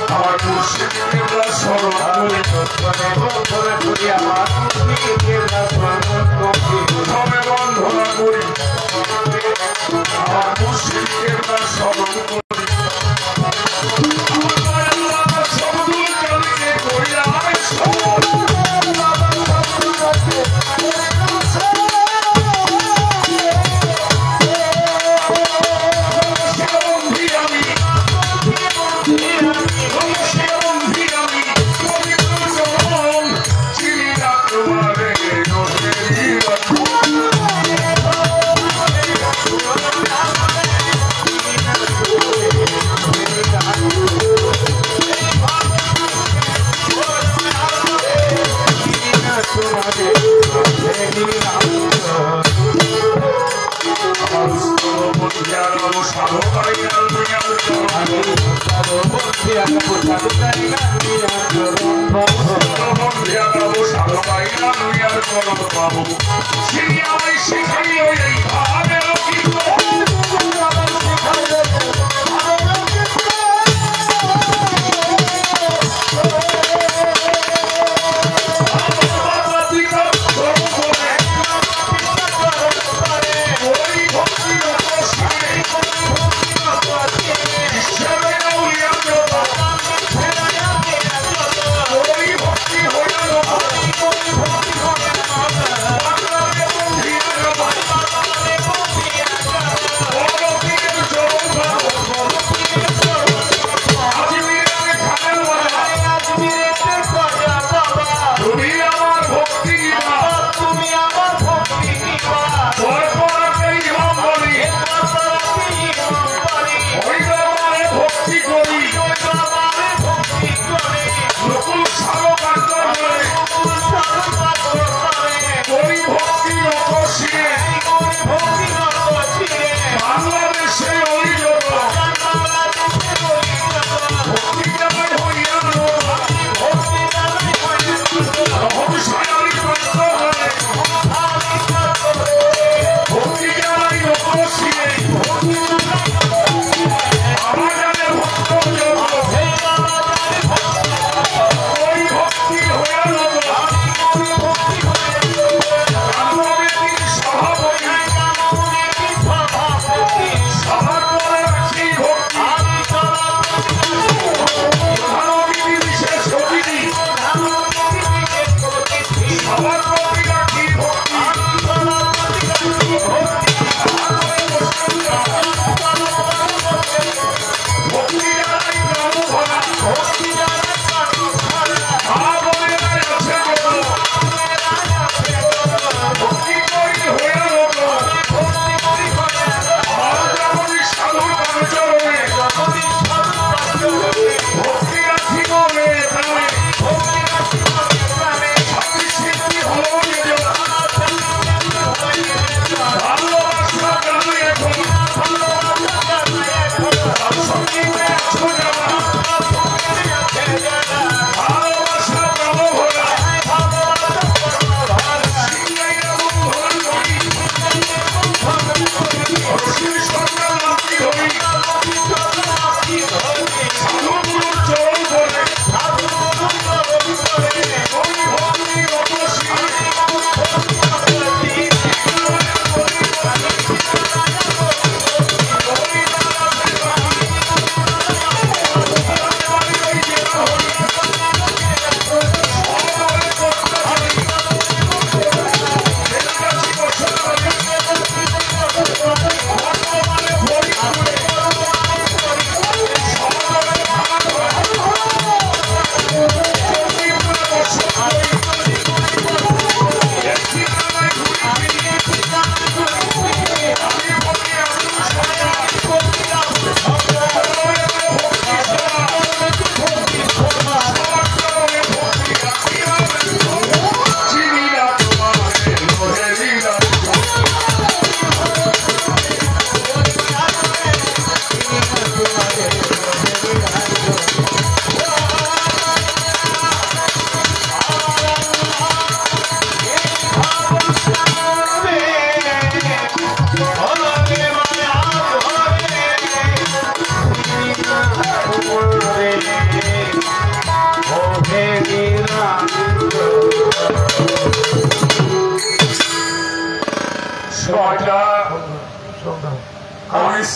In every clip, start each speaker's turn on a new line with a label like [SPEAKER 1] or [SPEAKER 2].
[SPEAKER 1] আমার মুর্শিদ কেবলা সর্বদা সবে বন্ধনা করি আমার মুর্শিদ কেবলা সর্বদা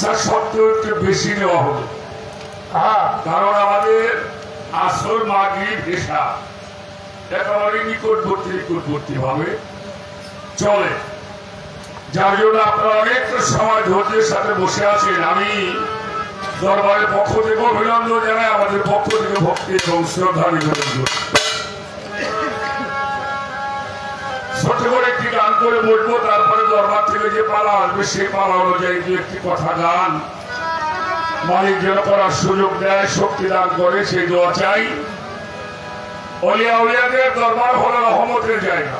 [SPEAKER 1] ইচ্ছা সত্ত্বেও একটু বেশি নেওয়া হলো, কারণ আমাদের আসর মাগরিব এশা একেবারে নিকটবর্তী ভাবে চলে, যার জন্য আপনারা অনেকটা সময় ধৈর্যের সাথে বসে আছেন। আমি দরবারের পক্ষ থেকে অভিনন্দন জানাই, আমাদের পক্ষ থেকে ভক্তি এবং শ্রদ্ধা নিবেদন করি। ছোট করে একটি গান করে বলবো, তারপরে দরবার থেকে যে পালা আসবে সেই পালা অনুযায়ী দু একটি কথা গান মালিক যেন করার সুযোগ দেয়, শক্তি দান করে, সেই দোয়া চাই। অলিয়া উলিয়াদের দরবার হলো রহমতের জায়গা।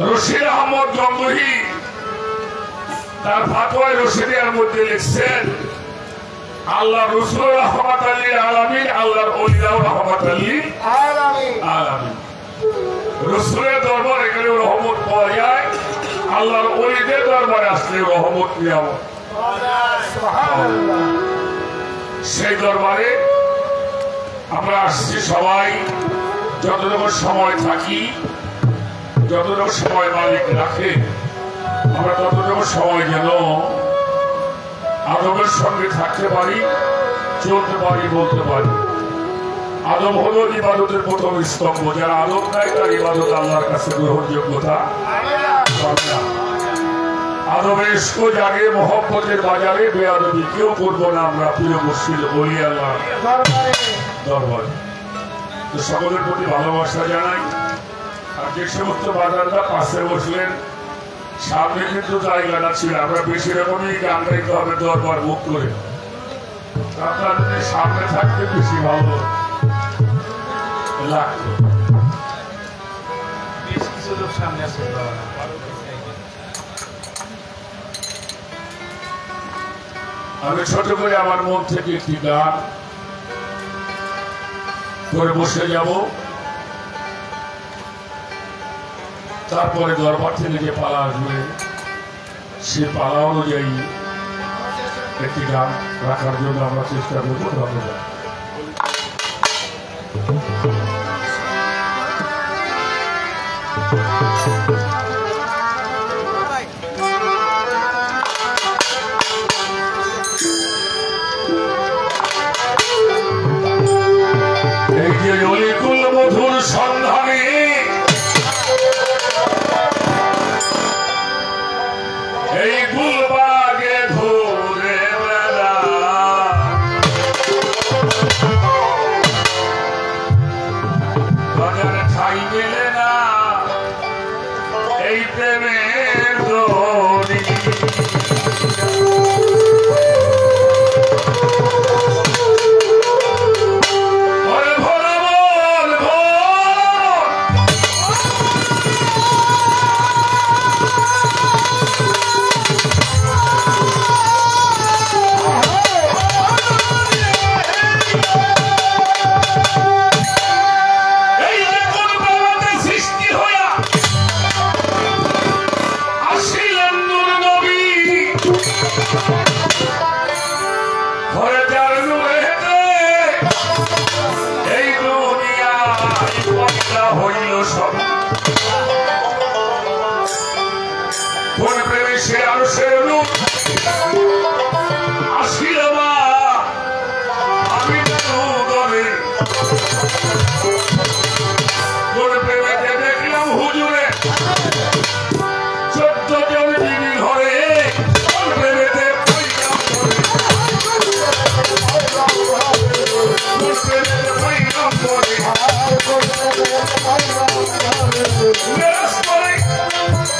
[SPEAKER 1] রশিদ আহমদ জঙ্গহি তার ফাতোয়ায়ে রশিদিয়ার মধ্যে লিখছেন, আল্লাহ রসুল রহমত লিল আলামিন, আল্লাহর ওলিয়াও রহমত লিল আলামিন। রসুলের দরবার এখানে রহমত পাওয়া যায়, আল্লাহর ওলিদের দরবারে আসলে রহমত নিয়ামত। সেই দরবারে আমরা আসছি সবাই, যতটুকু সময় থাকি, যতটুকু সময় মালিক রাখে, আমরা ততটুকু সময় যেন আদবের সঙ্গে থাকতে পারি, চলতে পারি, বলতে পারি। আদব হলো ইবাদতের প্রথম স্তম্ভ, যারা আদব নাই তার ইবাদত আল্লাহর কাছে গ্রহণযোগ্যতা পাবে না। আদবের ইশক জাগে মহব্বতের বাজারে, বেয়াদবি কেউ করবো না আমরা প্রিয় মুর্শিদ বলি আল্লাহ দরবারে। তো সকলের প্রতি ভালোবাসা জানাই। আর যে সমস্ত বাজাররা পাশে বসলেন, সামনে কিন্তু জায়গাটা ছিল, আমরা বেশি রকমই গান গাইতে হবে দরবার মুখ করে, আপনার যদি সামনে থাকতে বেশি ভালো লাগতো। বেশ কিছু লোক সামনে আসে, আমি ছোট করে আমার মন থেকে একটি গান করে বসে যাব, তারপরে দরবার থেকে যে পালা আসবে সে পালা অনুযায়ী একটি গান রাখার জন্য আমরা চেষ্টা করবো। ধন্যবাদ। এই যে অলিকুল মধুর সন্ধানে এই গুলবাগে ঘুরে বেড়া, বাজারে ঠাই মেলে না এই প্রেমের দড়ি। দেখলাম হুজুরে 14 জন বিবি ঘরে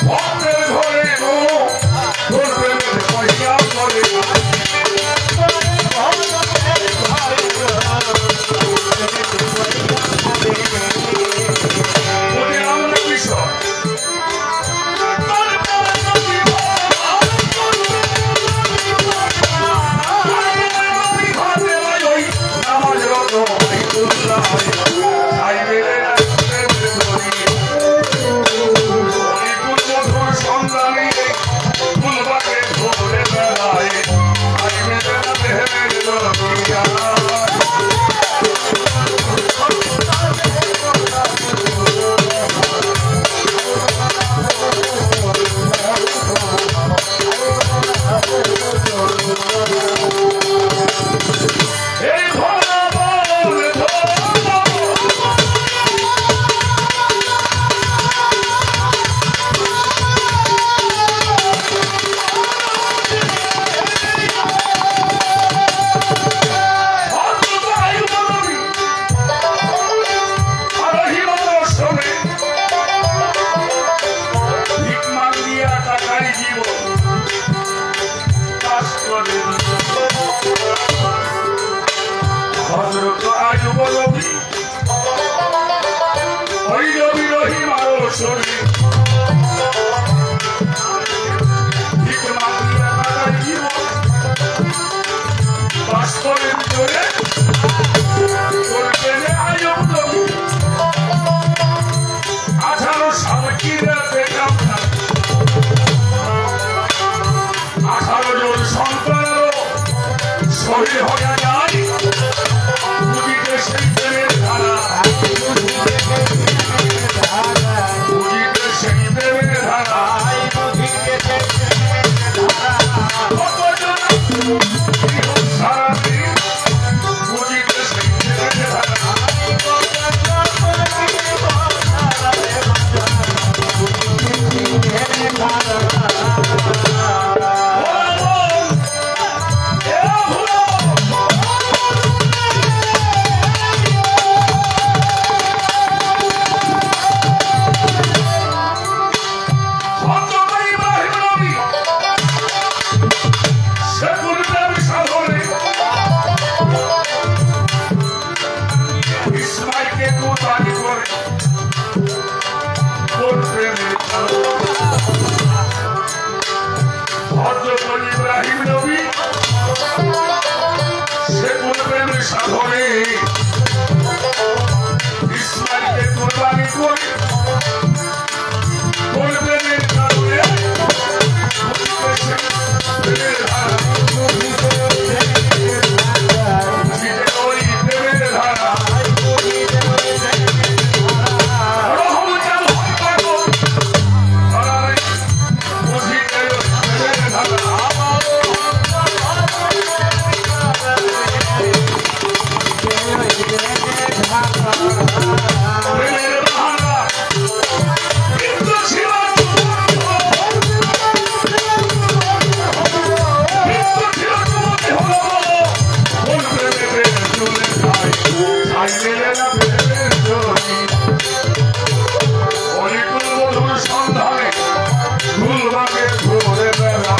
[SPEAKER 1] ভক্তের ঘরে শরীর হয়ে যায় বুঝিতে সেই প্রেমের ধারা বুঝিতে সেই প্রেমের ধারা সারাদিন বুঝিতে সেই প্রেমের ধারা ইব্রাহিম নবী সে কোন প্রেমের সাধনে ইসমাইলকে কুরবানি করে কোন প্রেমের কারণে ওই প্রেমের ধারা সন্ধানে ফুলবাগে ঘুরে বেড়া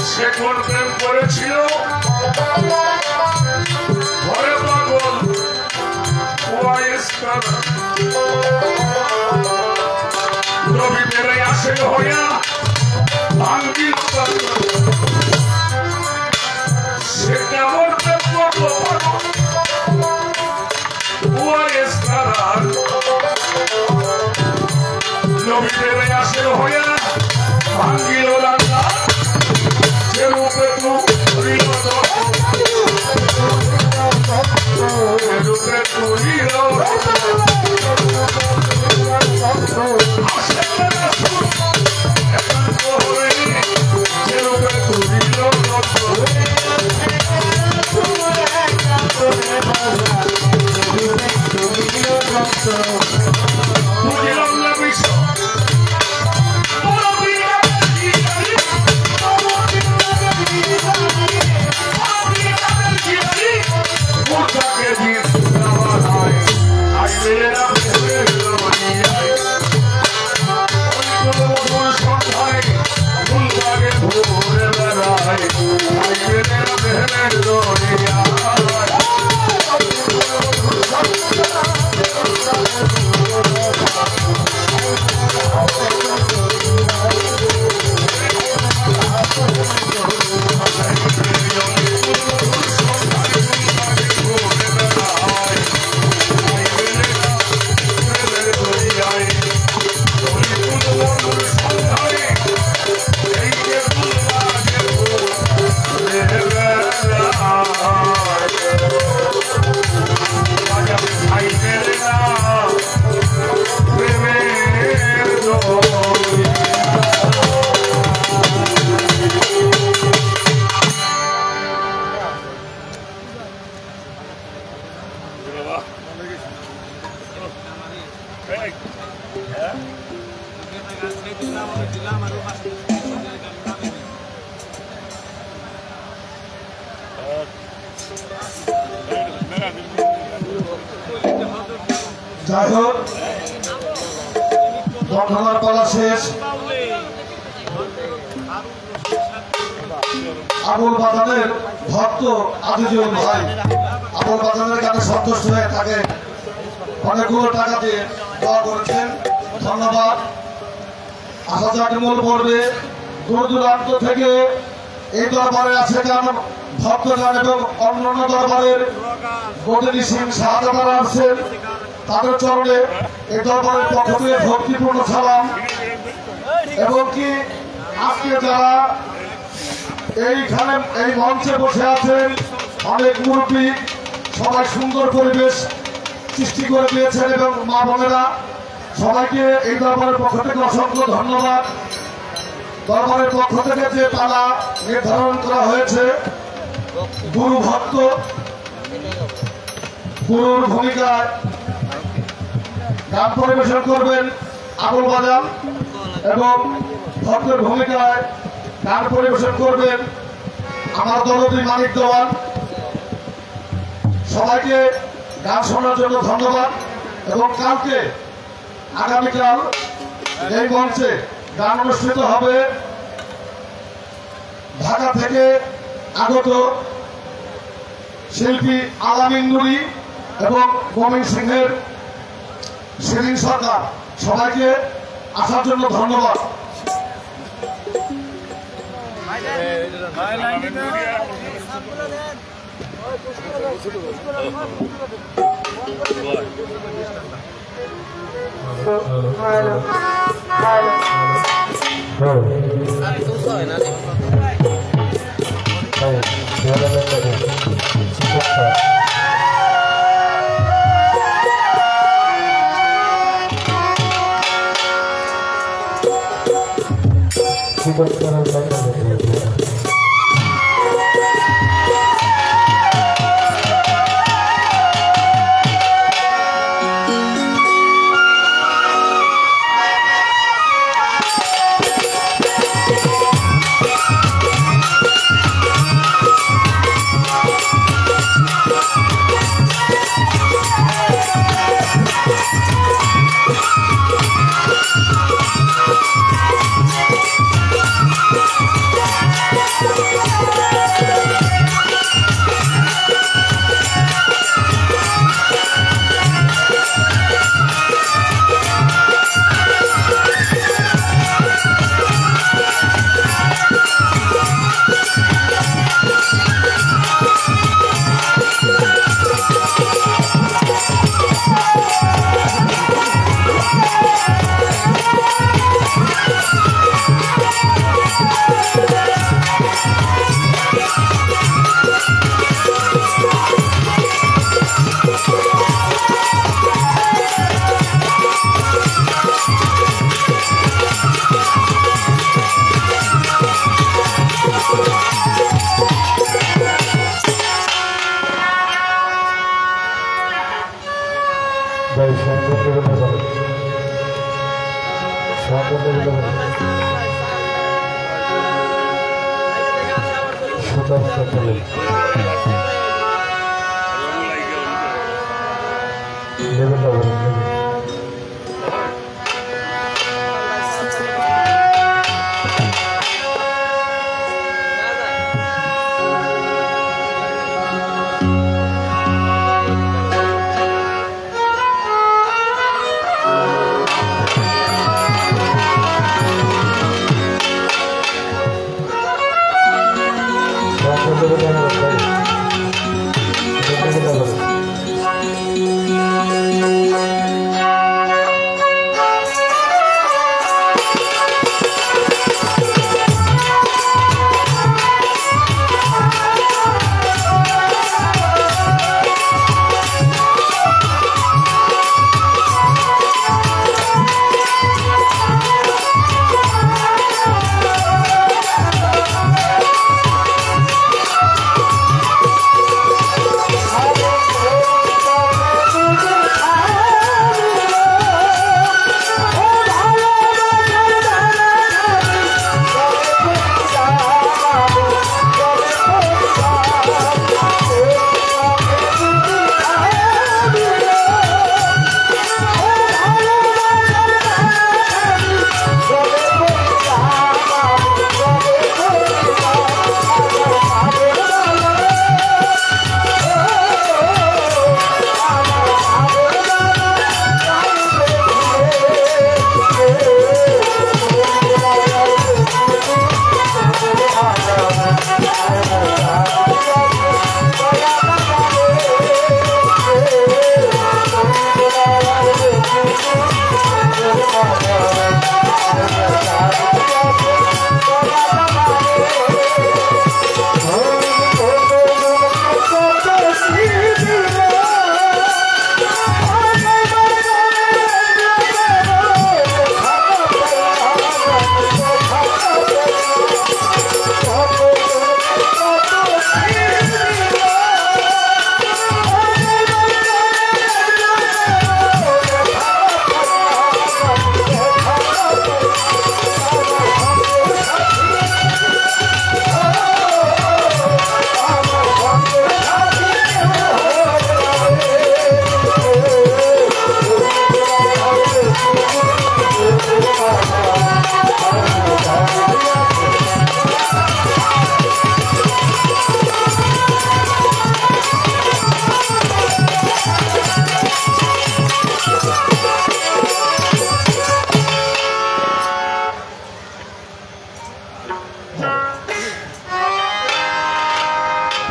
[SPEAKER 1] সে কোন প্রেম করেছিল ঘরে পাগল নবী বেড়ে আসে হইয়া ভাঙ্গি সে কেমন প্রেম করলো নবী বেড়ে আসে হইয়া ভাঙ্গিল রান্না সে রূপে তুলিল
[SPEAKER 2] যাই হোক, দণ্ডনার পালা শেষ। আবুল বাজানের ভক্ত আজিজুল ভাই আবুল বাজানের গানে সন্তুষ্ট হয়ে থাকে অনেকগুলো টাকা দিয়ে দোয়া করেছেন, ধন্যবাদ। আসা যাক মূল পর্বে। দূর দূরান্ত থেকে এই দরবারে আছে গান ভক্তগান এবং অন্যান্য দরবারের গদিনী সিং শাহজাদারা আছেন, তাদের চরণে এই দরবারের পক্ষ থেকে ভক্তিপূর্ণ সালাম। এবং কি আজকে যারা এইখানে এই মঞ্চে বসে আছেন অনেক মুরব্বী, সবাই সুন্দর পরিবেশ সৃষ্টি করে দিয়েছেন এবং মা বোনেরা সবাইকে এই দরবারের পক্ষ থেকে অসংখ্য ধন্যবাদ। দরবারের পক্ষ থেকে যে তালা নির্ধারণ করা হয়েছে, গুরু ভক্ত গুরুর ভূমিকায় গান পরিবেশন করবেন আবুল বাজার এবং ভক্তের ভূমিকায় গান পরিবেশন করবেন আমার দলদী মানিক দেওয়ান। সবাইকে গান শোনার জন্য ধন্যবাদ। এবং কালকে আগামীকাল এই মঞ্চে গান অনুষ্ঠিত হবে ঢাকা থেকে আগত শিল্পী আলামিন নুরি এবং মমিন সিংহের শিরিন সরকার। সবাইকে আসার জন্য ধন্যবাদ।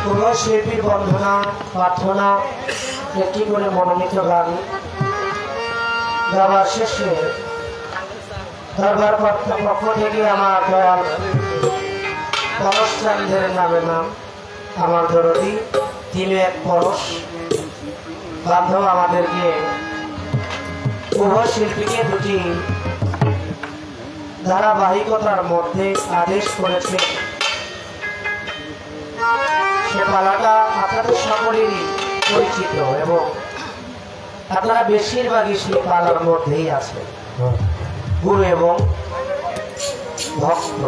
[SPEAKER 3] উভয় শিল্পীর বন্ধনা প্রার্থনা একটি করে মনোনীত গান গাবার শেষে দরবার পক্ষ থেকে আমার দয়াল পরশ চান্দের নাম আমার দরদি তিনি এক পরশ বান্ধব আমাদেরকে উভয় শিল্পীকে দুটি ধারাবাহিকতার মধ্যে আদেশ করেছে। সে পালাটা আপনাদের সকলেরই পরিচিত এবং আপনারা বেশিরভাগই সেই পালার মধ্যেই আছে, গুরু এবং ভক্ত।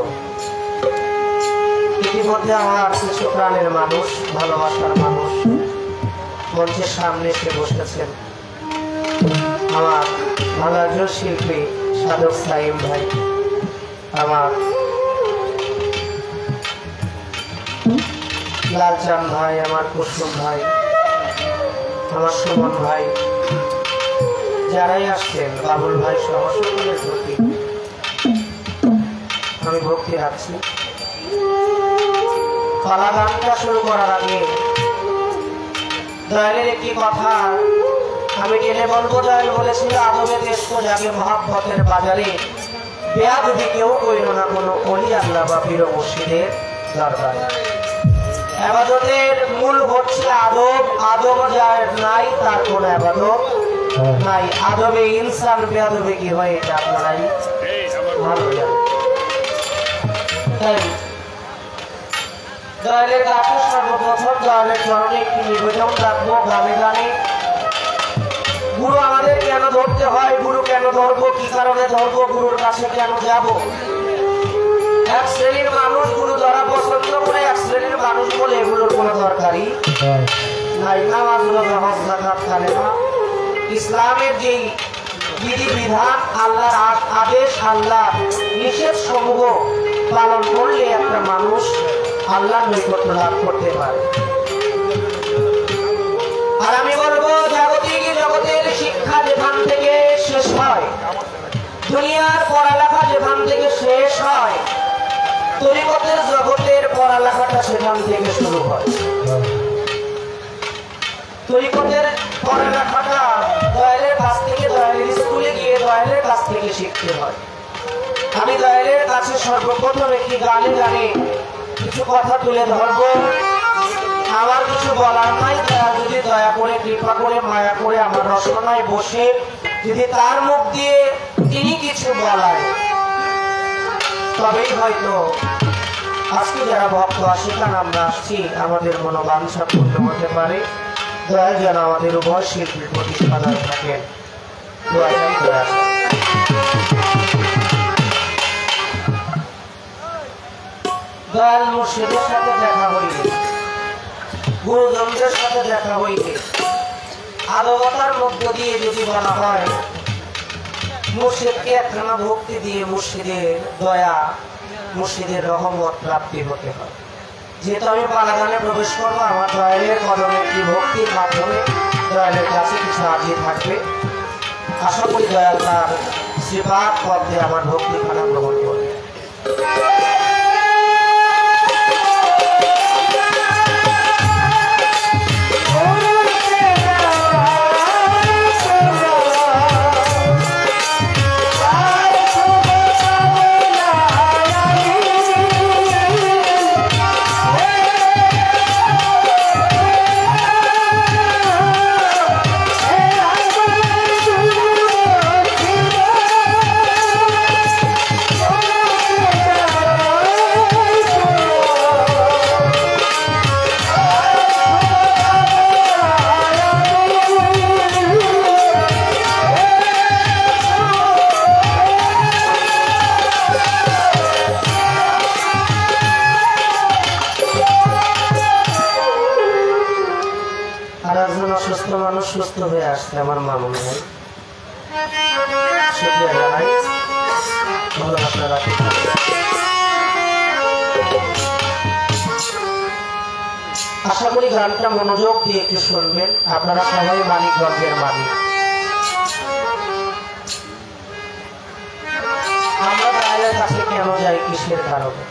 [SPEAKER 3] ইতিমধ্যে আমার কিছু প্রাণের মানুষ, ভালোবাসার মানুষ মঞ্চের সামনে এসে বসেছেন। আমার ভালো একজন শিল্পী সাধক সাইম ভাই, আমার লালচান ভাই, আমার কুসুম ভাই, আমার সুমন ভাই, যারাই আসছেন, বাবুল ভাই সহ সকলের প্রতি আমি ভক্তি রাখছি। পালা গানটা শুরু করার আগে দয়ালের একটি কথা আমি টেনে বলবো। দয়াল বলেছিল, আদমে দেশ তো যাকে মহাব্বতের বাজারে বেয়াদবি কেউ কইল না কোনো অলি আল্লাহ বা পীর মুর্শিদের দরবারে। আবাদতের মূল হচ্ছে আদব, আদব যার নাই তার কোন আবাদত নাই। আদবে ইনসান বেয়াদবে কি হয় এটা আপনারাই ভালো জানেন। তাই দয়ালের কাছে সর্বপ্রথম দয়ালের চরণে একটি নিবেদন রাখবো। গানে গানে গুরু আমাদের কেন ধরতে হয়, গুরু কেন ধরবো, কি কারণে ধরবো, গুরুর কাছে কেন যাব। এক শ্রেণীর মানুষ গুরু ধরা পছন্দ করে, এক শ্রেণীর মানুষ বলে এগুলোর কোনো দরকারই নাই। নামাজ রোজা হজ যাকাত কালেমা ইসলামের যেই বিধিবিধান, আল্লাহর আদেশ, আল্লাহ নিষেধ সমূহ পালন করলে একটা মানুষ আল্লাহর নৈকট্য লাভ করতে পারে। আর আমি বলবো, জগতের শিক্ষা যেখান থেকে শেষ হয়, দুনিয়ার পড়ালেখা যেখান থেকে শেষ হয়, তরিকতের জগতের পড়ালেখাটা সেখান থেকে শুরু হয়। তরিকতের পড়ালেখাটা দয়ালের কাছ থেকে, দয়ালের স্কুলে গিয়ে দয়ালের কাছ থেকে শিখতে হয়। আমি দয়ালের কাছে সর্বপ্রথম একটি গানে গানে কিছু কথা তুলে ধরবো। আমার কিছু বলার নাই, তারা যদি দয়া করে, কৃপা করে, মায়া করে আমার রসনায় বসে যদি তার মুখ দিয়ে তিনি কিছু বলায়, তবেই হয়তো আজকে যারা ভক্ত আশিকান আমরা আসছি আমাদের মনোবাঞ্ছা পূর্ণ হতে পারে। দয়া যেন আমাদের উভয় শিল্পীর প্রতি সদয় থাকেন। দয়াল মুর্শিদের সাথে দেখা হইলে, গুরুজনদের সাথে দেখা হইলে আলোকতার মধ্য দিয়ে যদি বলা হয়, মুর্শিদকে একখানা ভক্তি দিয়ে মুর্শিদের দয়া, মুর্শিদের রহমত প্রাপ্তি হতে হয়। যেহেতু আমি পালাগানে প্রবেশ করবো, আমার দয়ালের কদমে একটি ভক্তির মাধ্যমে দয়ালের কাছে কিছু আর্জি থাকবে। আশা করি দয়াল তার শ্রীপাদ পথে আমার ভক্তি খানা গ্রহণ করবে। সুস্থ হয়ে আসছে আমার মামুন ভাই, শুকরিয়া জানাই। ভালো আপনারা আশা করি গানটা মনোযোগ দিয়ে একটু শুনবেন। আপনারা সবাই মানিকগঞ্জের মালিক। আমরা দয়ালের কাছে কেন যাই, কিসের কারণে?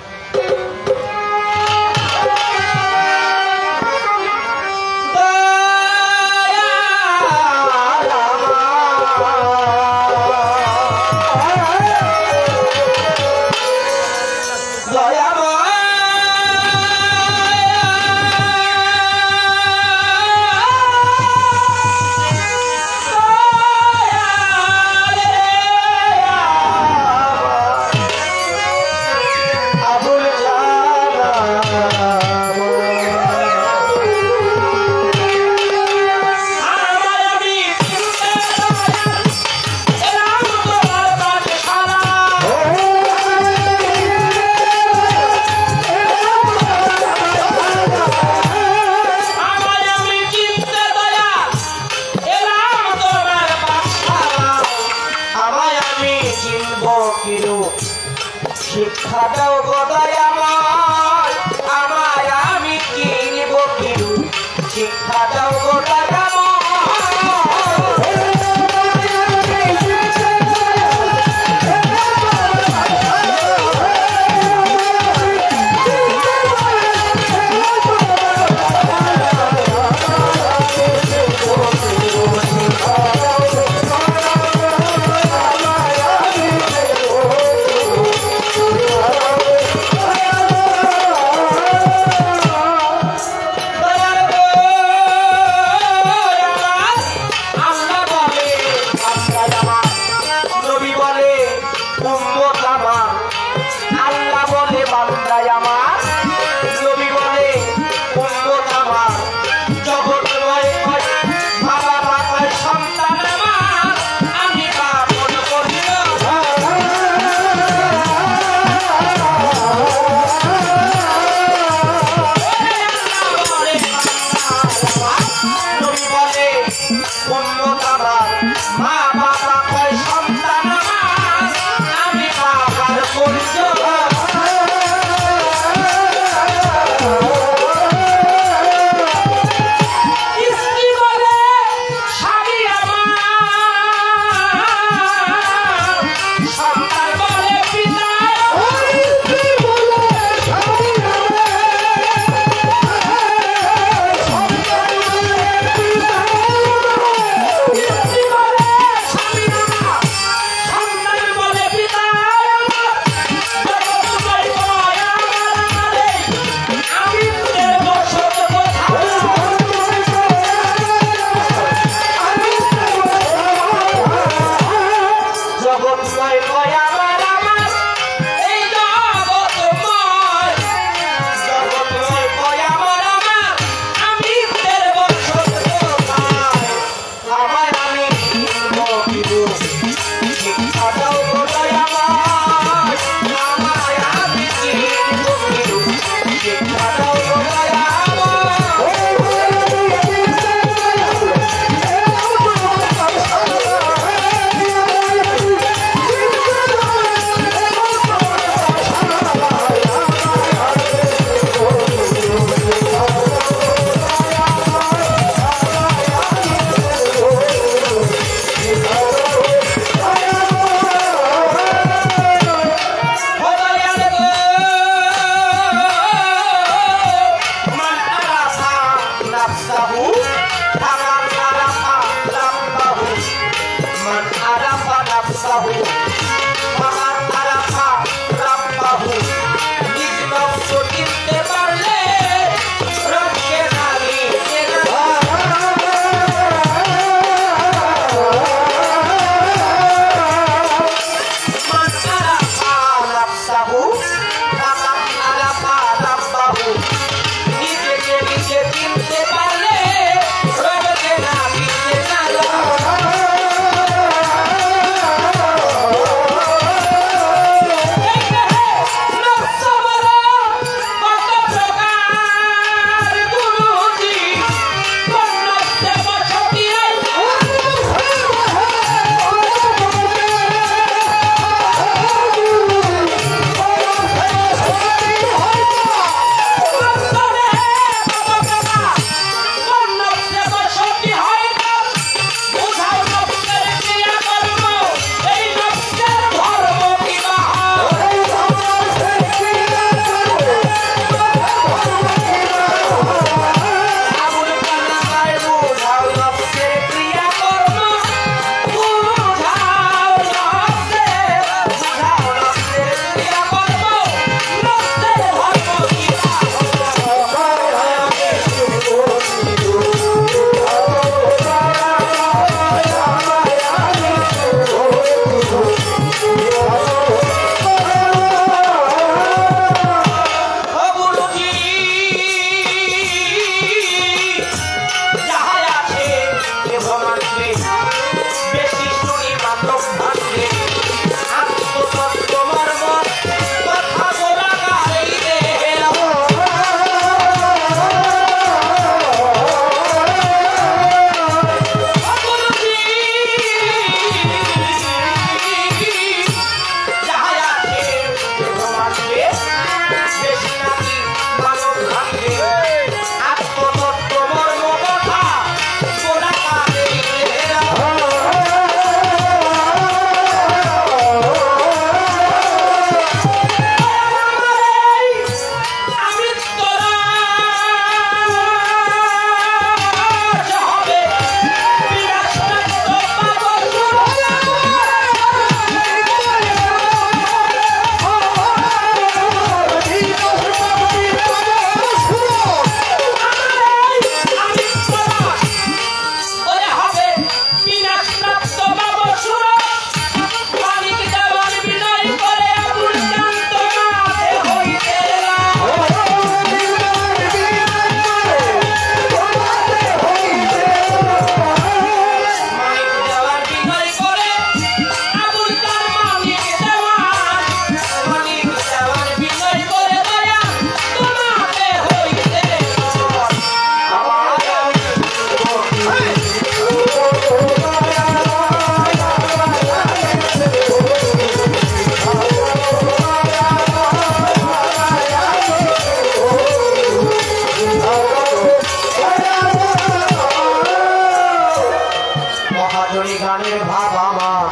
[SPEAKER 3] যতই গানের ভাব আমার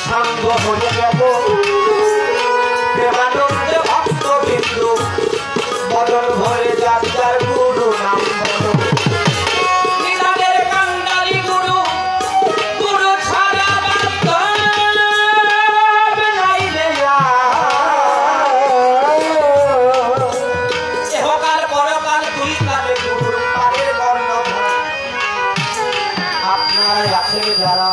[SPEAKER 3] সাঙ্গ হয়ে গেল প্রেমানন্দে ভক্ত বিন্দু বদল ভরে যাত্রার গুরু নাম বলো নিদানের কান্ডারি গুরু গুরু ছাড়া বাস্তব নাইলে এহকাল পরকাল দুই কালে গুরুর পারের বর্ণধর আপনারা আছেন যারা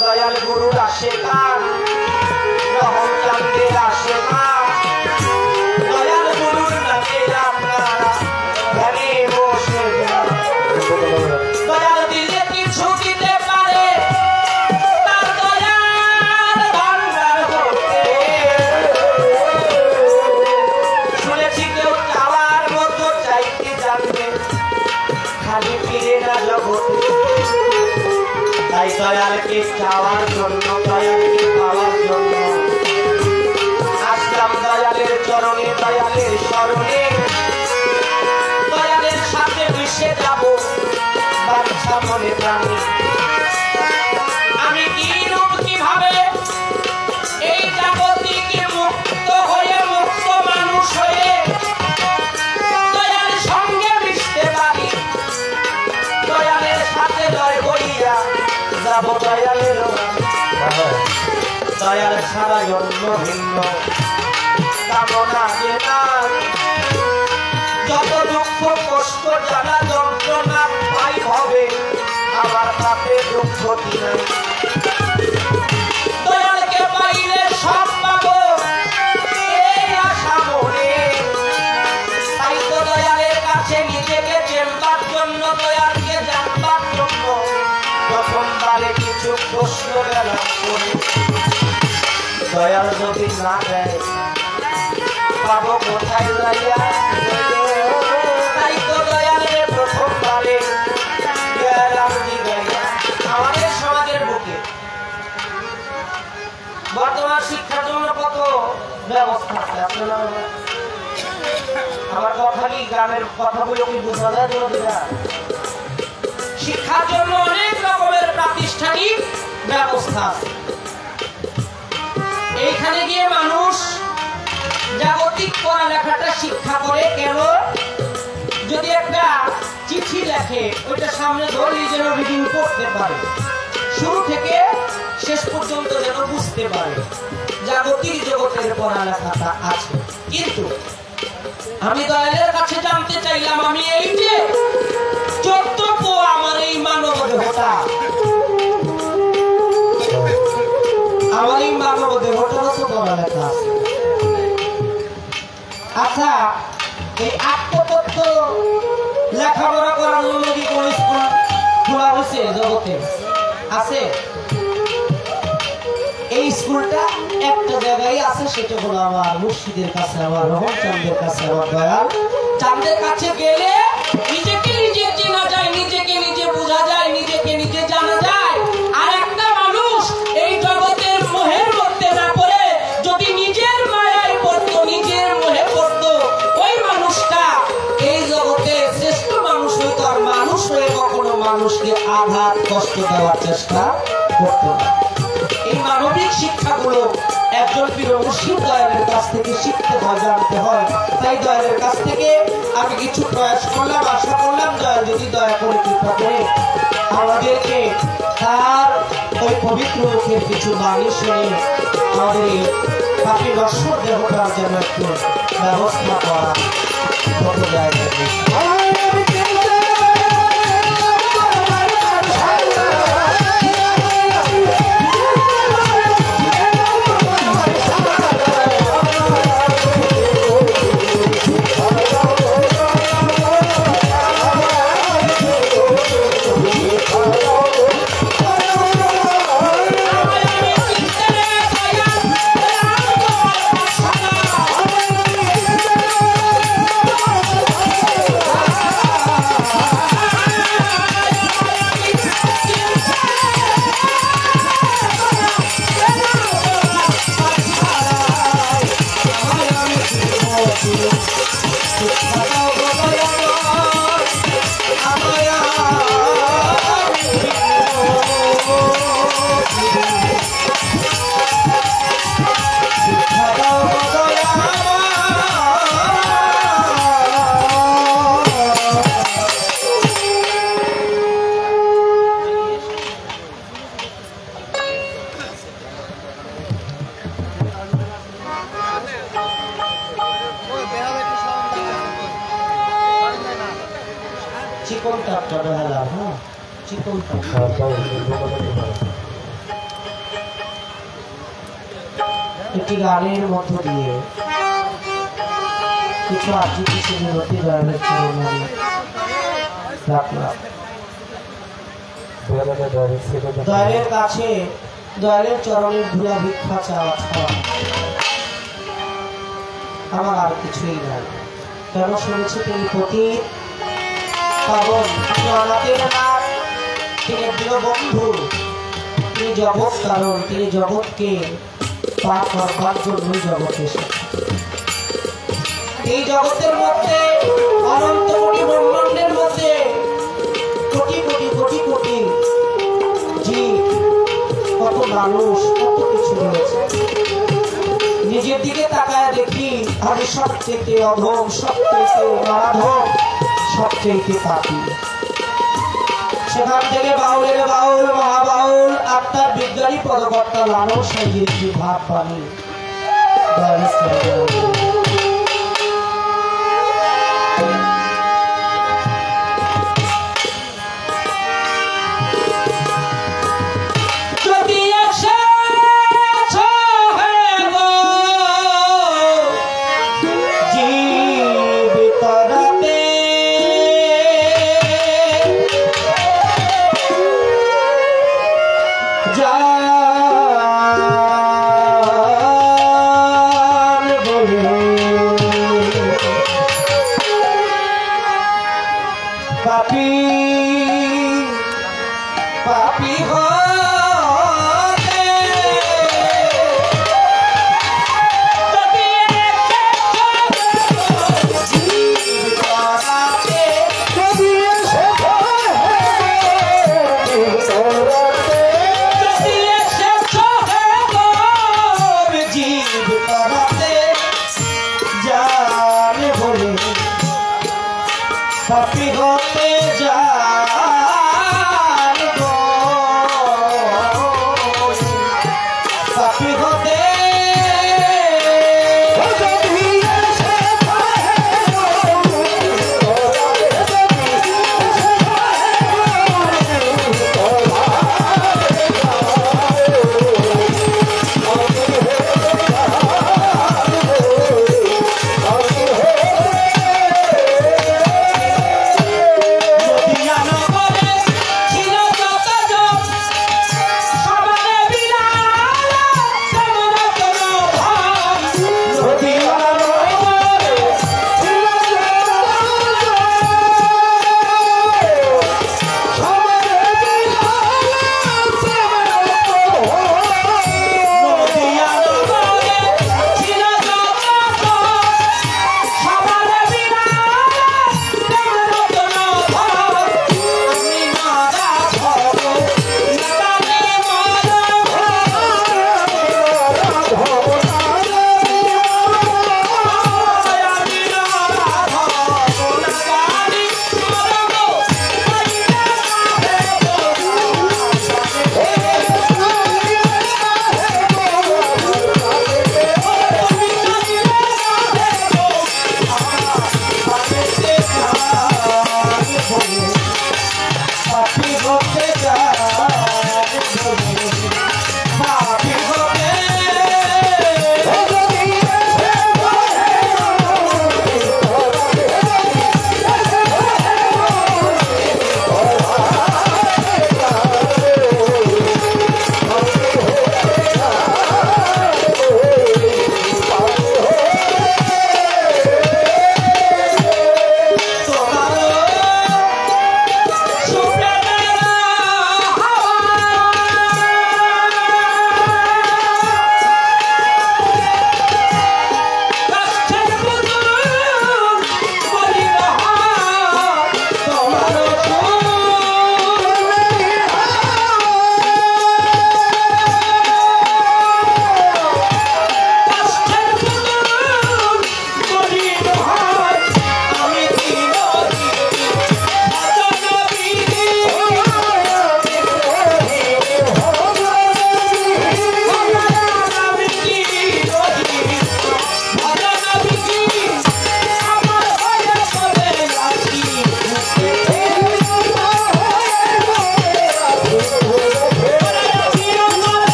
[SPEAKER 3] দয়াল গুরুর আশেকার রহম চাঁদের আশেকার দয়াল গুরুর নামে আপনারা ধ্যানে বসে যান দয়াল দিলে কিছু দিতে পারে তার দয়াল ভান্ডার হতে শুনেছি কেউ চাওয়ার মতো চাইতে জানবে খালি ফিরে না জগতে তাই দয়ালকে চাওয়ার জন্য দয়ালকে পাওয়ার জন্য আসলাম দয়ালের চরণে দয়ালের শরণে দয়ালের সাথে মিশে যাব বাচ্চা মনে প্রাণে আমি কি রূপ কিভাবে এই জাগতিকে মুক্ত হয়ে মুক্ত মানুষ হয়ে দয়ালের সঙ্গে মিশতে পারি দয়ালের সাথে জয় হইয়া যাব দয়ালের দয়াল ছাড়া অন্য ভিন্ন কামনা যে নাই যত দুঃখ কষ্ট জ্বালা যন্ত্রণা পাই হবে আমার পাপে দুঃখ কি নাই দয়ালকে পাইলে সব পাবো এই আশা মনে তাই তো দয়ালের কাছে নিজেকে চেনবার জন্য দয়ালকে জানবার জন্য প্রথমবারে কিছু প্রশ্ন গেলাম করে দয়াল যদি না দেয় পাবো কোথায় যাইয়া তাই তো দয়ালের প্রথমবারে গেলাম জিগাইয়া আমাদের সমাজের বুকে বর্তমান শিক্ষার জন্য কত ব্যবস্থা আছে আপনারা আমার কথা কি গ্রামের কথাগুলো কি বোঝা যায় জনতা শিক্ষার জন্য অনেক রকমের প্রাতিষ্ঠানিক ব্যবস্থা এইখানে গিয়ে মানুষ জাগতিক পড়ালেখাটা শিক্ষা করে কেন যদি একটা চিঠি লেখে ওইটা সামনে ধরলেই যেন রিডিং করতে পারে শুরু থেকে শেষ পর্যন্ত যেন বুঝতে পারে জাগতিক জগতের পড়ালেখাটা আছে কিন্তু আমি দয়ালের কাছে জানতে চাইলাম আমি এই যে যতটুকু আমার এই মানব দেহটা আমার এই মানব দেহটারও তো পড়ালেখা আছে আচ্ছা এই আত্মতত্ত্ব লেখাপড়া করার জন্য কি কোন স্কুল খোলা হয়েছে জগতে আছে এই স্কুলটা একটা জায়গায় আছে সেটা হলো আমার মুর্শিদের কাছে আমার রহম চাঁদের কাছে আমার দয়াল চাঁদের কাছে গেলে নিজেকে নিজে চেনা যায় নিজেকে নিজে বোঝা যায় নিজেকে নিজে জানা যায় আর একটা মানুষ এই জগতের মোহের মধ্যে না পড়ে যদি নিজের মায়ায় পড়তো নিজের মোহে পড়তো ওই মানুষটা এই জগতে শ্রেষ্ঠ মানুষ হইতো আর মানুষ হয়ে কখনো মানুষকে আঘাত কষ্ট দেওয়ার চেষ্টা করতো না এই মানবিক শিক্ষাগুলো একজন পীর মুর্শিদ দয়ালের কাছ থেকে শিখতে হয় জানতে হয় তাই দয়ালের কাছ থেকে আমি কিছু প্রয়াস করলাম আশা করলাম দয়াল যদি দয়া করে কৃপা করে আমাদেরকে তার ওই পবিত্র মুখের কিছু বাণী শুনে আমাদের এই পাপি নশ্বর দেহটার যেন একটু ব্যবস্থা করা কত জায়গায় চিকন টাটটা বেহালা, হ্যাঁ চিকন একটি গানের মধ্য দিয়ে কিছু আর্জি কিছু বিরতি দয়ালের চরণে রাখলাম। দয়ালের কাছে দয়ালের চরণের ধুলা ভিক্ষা চাওয়া ছাড়া আমার আর কিছুই নাই। কেন শুনেছি তিনি প্রতি পাবন, তিনি অনাথের নাথ, তিনি দীনবন্ধু, তিনি জগৎ কারণ, তিনি জগৎকে পার করবার জন্যই জগৎ এসেছে। এই জগতের মধ্যে অনন্ত কোটি ব্রহ্মাণ্ডের মধ্যে কোটি কোটি কোটি কোটি জীব, কত মানুষ, কত কিছু রয়েছে। নিজের দিকে তাকায় দেখি আমি সবচেয়ে অধম, সবচেয়ে নরাধম, সবচেয়ে পাপী। সেখান থেকে বাউলের বাউল, মহাবাউল, আত্মার বিজ্ঞানী পদকর্তা লালন সাজিয়ে একটি ভাব পানি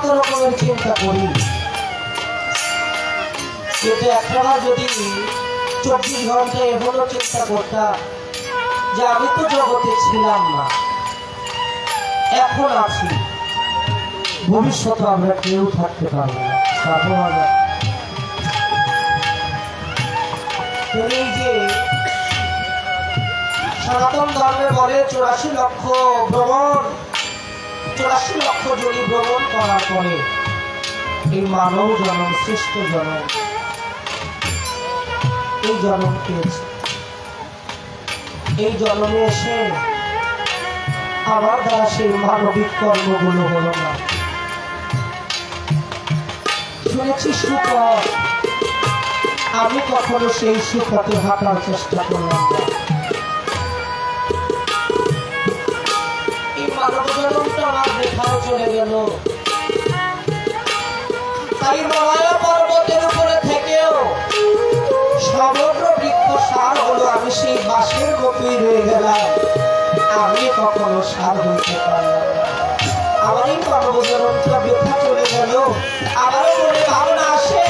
[SPEAKER 3] কত রকমের চিন্তা করি, কিন্তু একটাবার যদি 24 ঘন্টা এখনো চিন্তা করতাম যে আমি তো জগতে ছিলাম না, এখন আছি, ভবিষ্যতে আমরা কেউ থাকতে পারবো না। তুমি যে সনাতন ধর্মে বলে 84 লক্ষ ভ্রমণ, 84 লক্ষ জনি ভ্রমণ করার পরে এই মানব জন্ম, শ্রেষ্ঠ জন্ম, এই জন্ম পেয়েছে। এই জন্মে এসে আমার দ্বারা সেই মানবিক কর্মগুলো হলো না। শুনেছি সুপথ, আমি কখনো সেই সুপথে হাঁটার চেষ্টা করলাম না। এই মানব জন্মটা আমার দেখাও চলে গেল। তাই হিমালয় পর্বতের উপরে থেকেও সমগ্র বৃক্ষ সার হলো, আমি সেই বাঁশের গোপী রয়ে গেলাম, আমি কখনো সার হইতে পারলাম না। আমার এই কর্মজনটা ব্যথা চলে গেল। আবারও মনে ভাবনা আসে,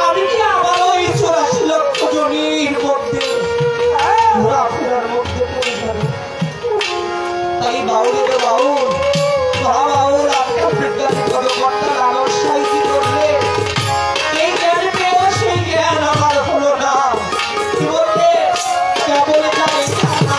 [SPEAKER 3] আমি কি আবারও এই 84 লক্ষ জনির মধ্যে ঘোরাফেরার মধ্যে পড়ে যাবে? তাই বাউলের বাউল, মহাবাউল আত্মবিজ্ঞানী কর্মকর্তা রামর সাহিত্য করলে এই জ্ঞান পেয়েও সেই জ্ঞান আমার হলো না। কি বলতে কেবল জানে জানা,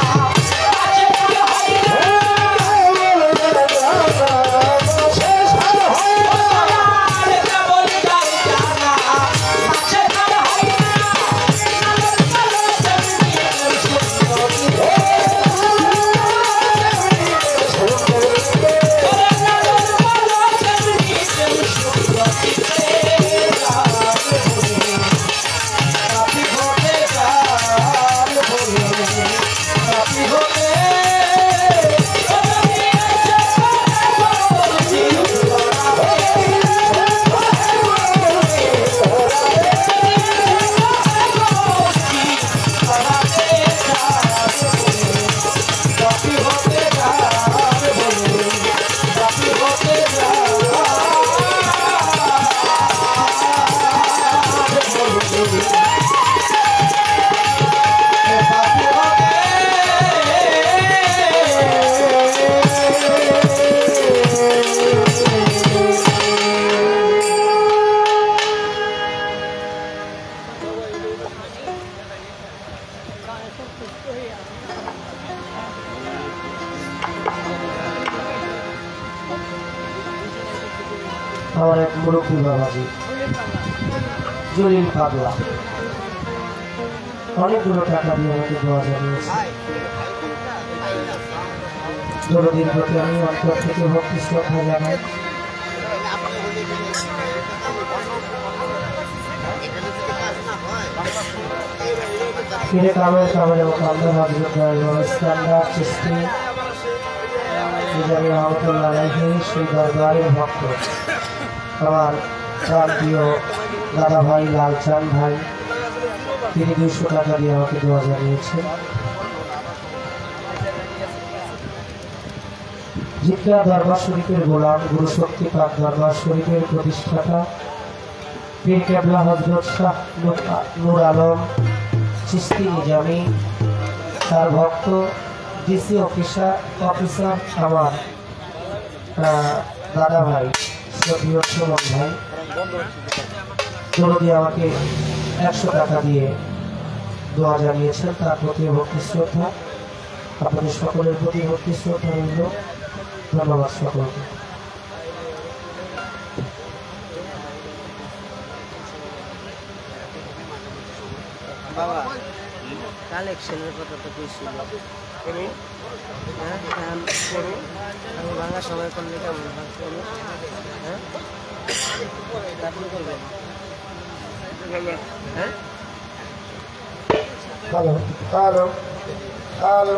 [SPEAKER 3] আমার এক মুরব্বী বাবাজি জলিল পাগলা অনেকগুলো টাকা দিয়ে আমাকে দেওয়া জানিয়েছে। দরদির প্রতি আমি অন্তর থেকে ভক্তি শ্রদ্ধা জানাই। ফিরে কামের কামের এবং কামদার হজরত ইস্কান্দার চিশতি পূজারী রহমতুল্লাহ আলাইহি সেই দরবারের ভক্ত আমার প্রান্তীয় দাদা ভাই লালচাঁদ ভাই, তিনি 200 টাকা দিয়ে আমাকে দেওয়া জানিয়েছে। জিতকা দরবার শরীফের গোলাম গুরু শক্তি পাক দরবার শরীফের প্রতিষ্ঠাতা পীর কেবলা হযরত শাহ নূর আলম চিশতি নিজামী, তার ভক্ত ডিসি অফিসার আমার দাদা ভাই শ্রদ্ধেয় সুমন ভাই দরদি আমাকে 100 টাকা দিয়ে দোয়া জানিয়েছেন। তার প্রতি ভক্তি শ্রদ্ধা, আপনাদের সকলের প্রতি ভক্তি শ্রদ্ধা রইল। ধন্যবাদ সকলকে।
[SPEAKER 4] বাবা কালেকশনের কথা তো কইছিল, আমি ভাঙা সময় করলে কেমন করবো? হ্যাঁ আপনি করবেন? হ্যাঁ
[SPEAKER 2] হ্যালো হ্যালো হ্যালো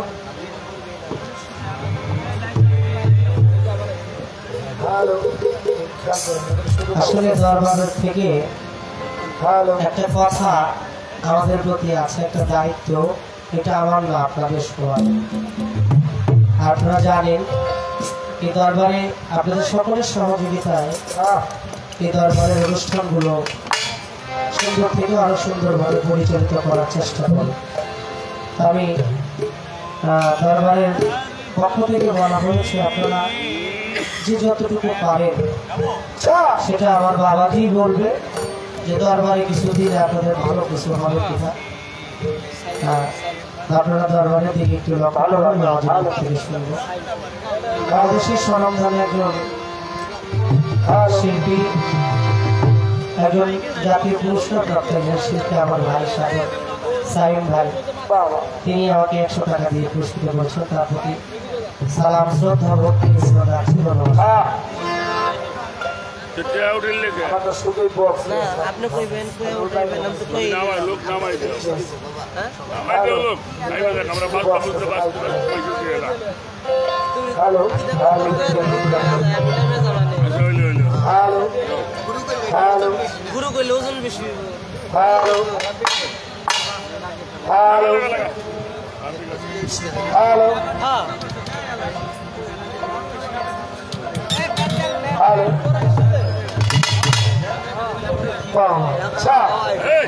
[SPEAKER 2] হ্যালো
[SPEAKER 3] আসলে দরবারের থেকে একটা কথা আমাদের প্রতি আছে, একটা দায়িত্ব, এটা আমার না আপনাদের সবার। আপনারা জানেন এই দরবারে আপনাদের সকলের সহযোগিতায় এই দরবারের অনুষ্ঠানগুলো সুন্দর থেকে আরো সুন্দরভাবে পরিচালিত করার চেষ্টা করি। আমি দরবারের পক্ষ থেকে বলা হয়েছে আপনারা যে যতটুকু পারেন সেটা আমার বাবাজি বলবে, যে দরবারে কিছু দিলে আপনাদের ভালো কিছু হবে কিনা। আপনারা দরবারের দিকে একটু ভালো থেকে শুনবো। বাংলাদেশের স্বনামধন্য একজন শিল্পী, একজন জাতীয় পুরস্কার প্রাপ্ত একজন শিল্পী আমার ভাই সাইম ভাই, তিনি আমাকে 100 টাকা দিয়ে পুরস্কৃত করছেন। তার প্রতি সালাম, শ্রদ্ধা, ভক্তি রাখছি। ধন্যবাদ।
[SPEAKER 4] আপনি কইবেন কই উঠাইবেন আমি তো কই
[SPEAKER 1] লোক নামাই দাও
[SPEAKER 4] হ্যাঁ
[SPEAKER 1] নামাই দাও লোক নামাই দাও আমরা বাদ বুঝতে পারছি পয়সা দিয়ে এলা
[SPEAKER 3] হ্যালো হ্যালো হ্যালো
[SPEAKER 4] গুরু কইলে ওজন বেশি
[SPEAKER 3] হ্যালো হ্যালো হ্যালো
[SPEAKER 4] হ্যাঁ
[SPEAKER 3] হ্যালো আচ্ছা
[SPEAKER 1] এই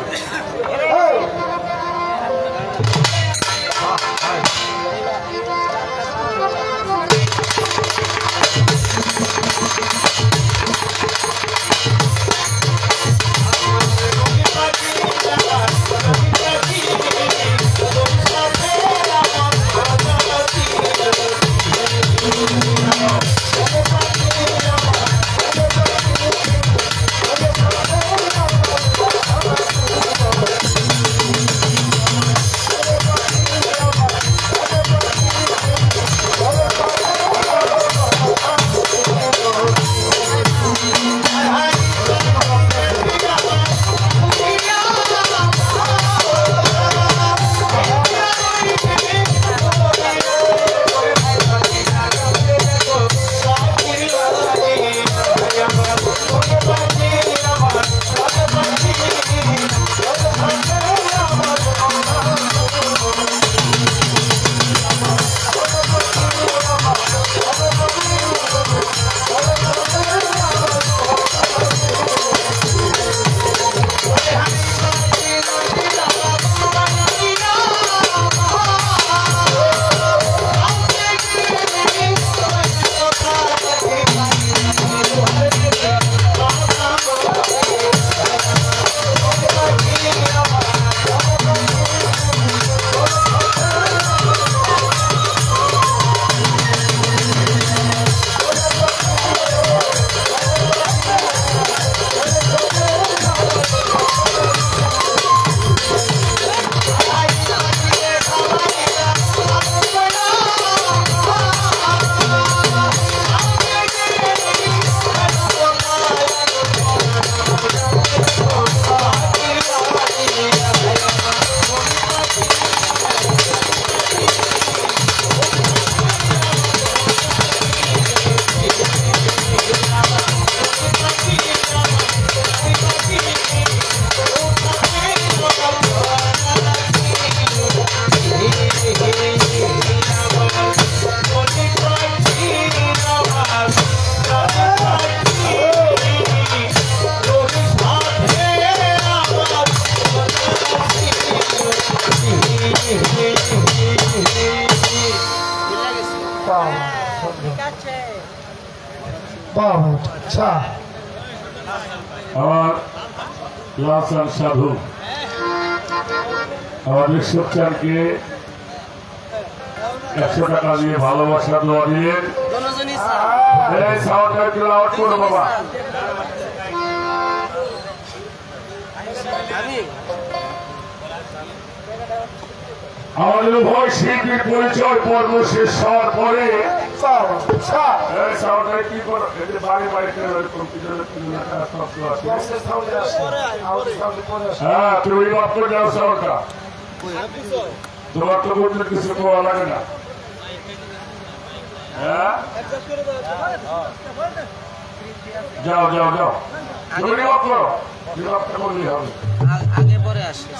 [SPEAKER 1] আমার লাসান সাধু আমাদের সবচানকে 100 টাকা দিয়ে ভালোবাসা দেওয়া দিলেন। এই সাউন্ডটা একটু লাউড করো বাবা। আমাদের উভয় শিল্পীর পরিচয় পর্ব শেষ হওয়ার পরে কি করো বাড়ি বাড়িতে হ্যাঁ তুমি বাপ করে যাও সাউন্ডটা, তোমার তো বলতে কিছু পাওয়া লাগে না। হ্যাঁ যাও যাও যাও তুমি বাপ করো, বিভাগটা করলেই হবে।
[SPEAKER 4] আগে পরে আসে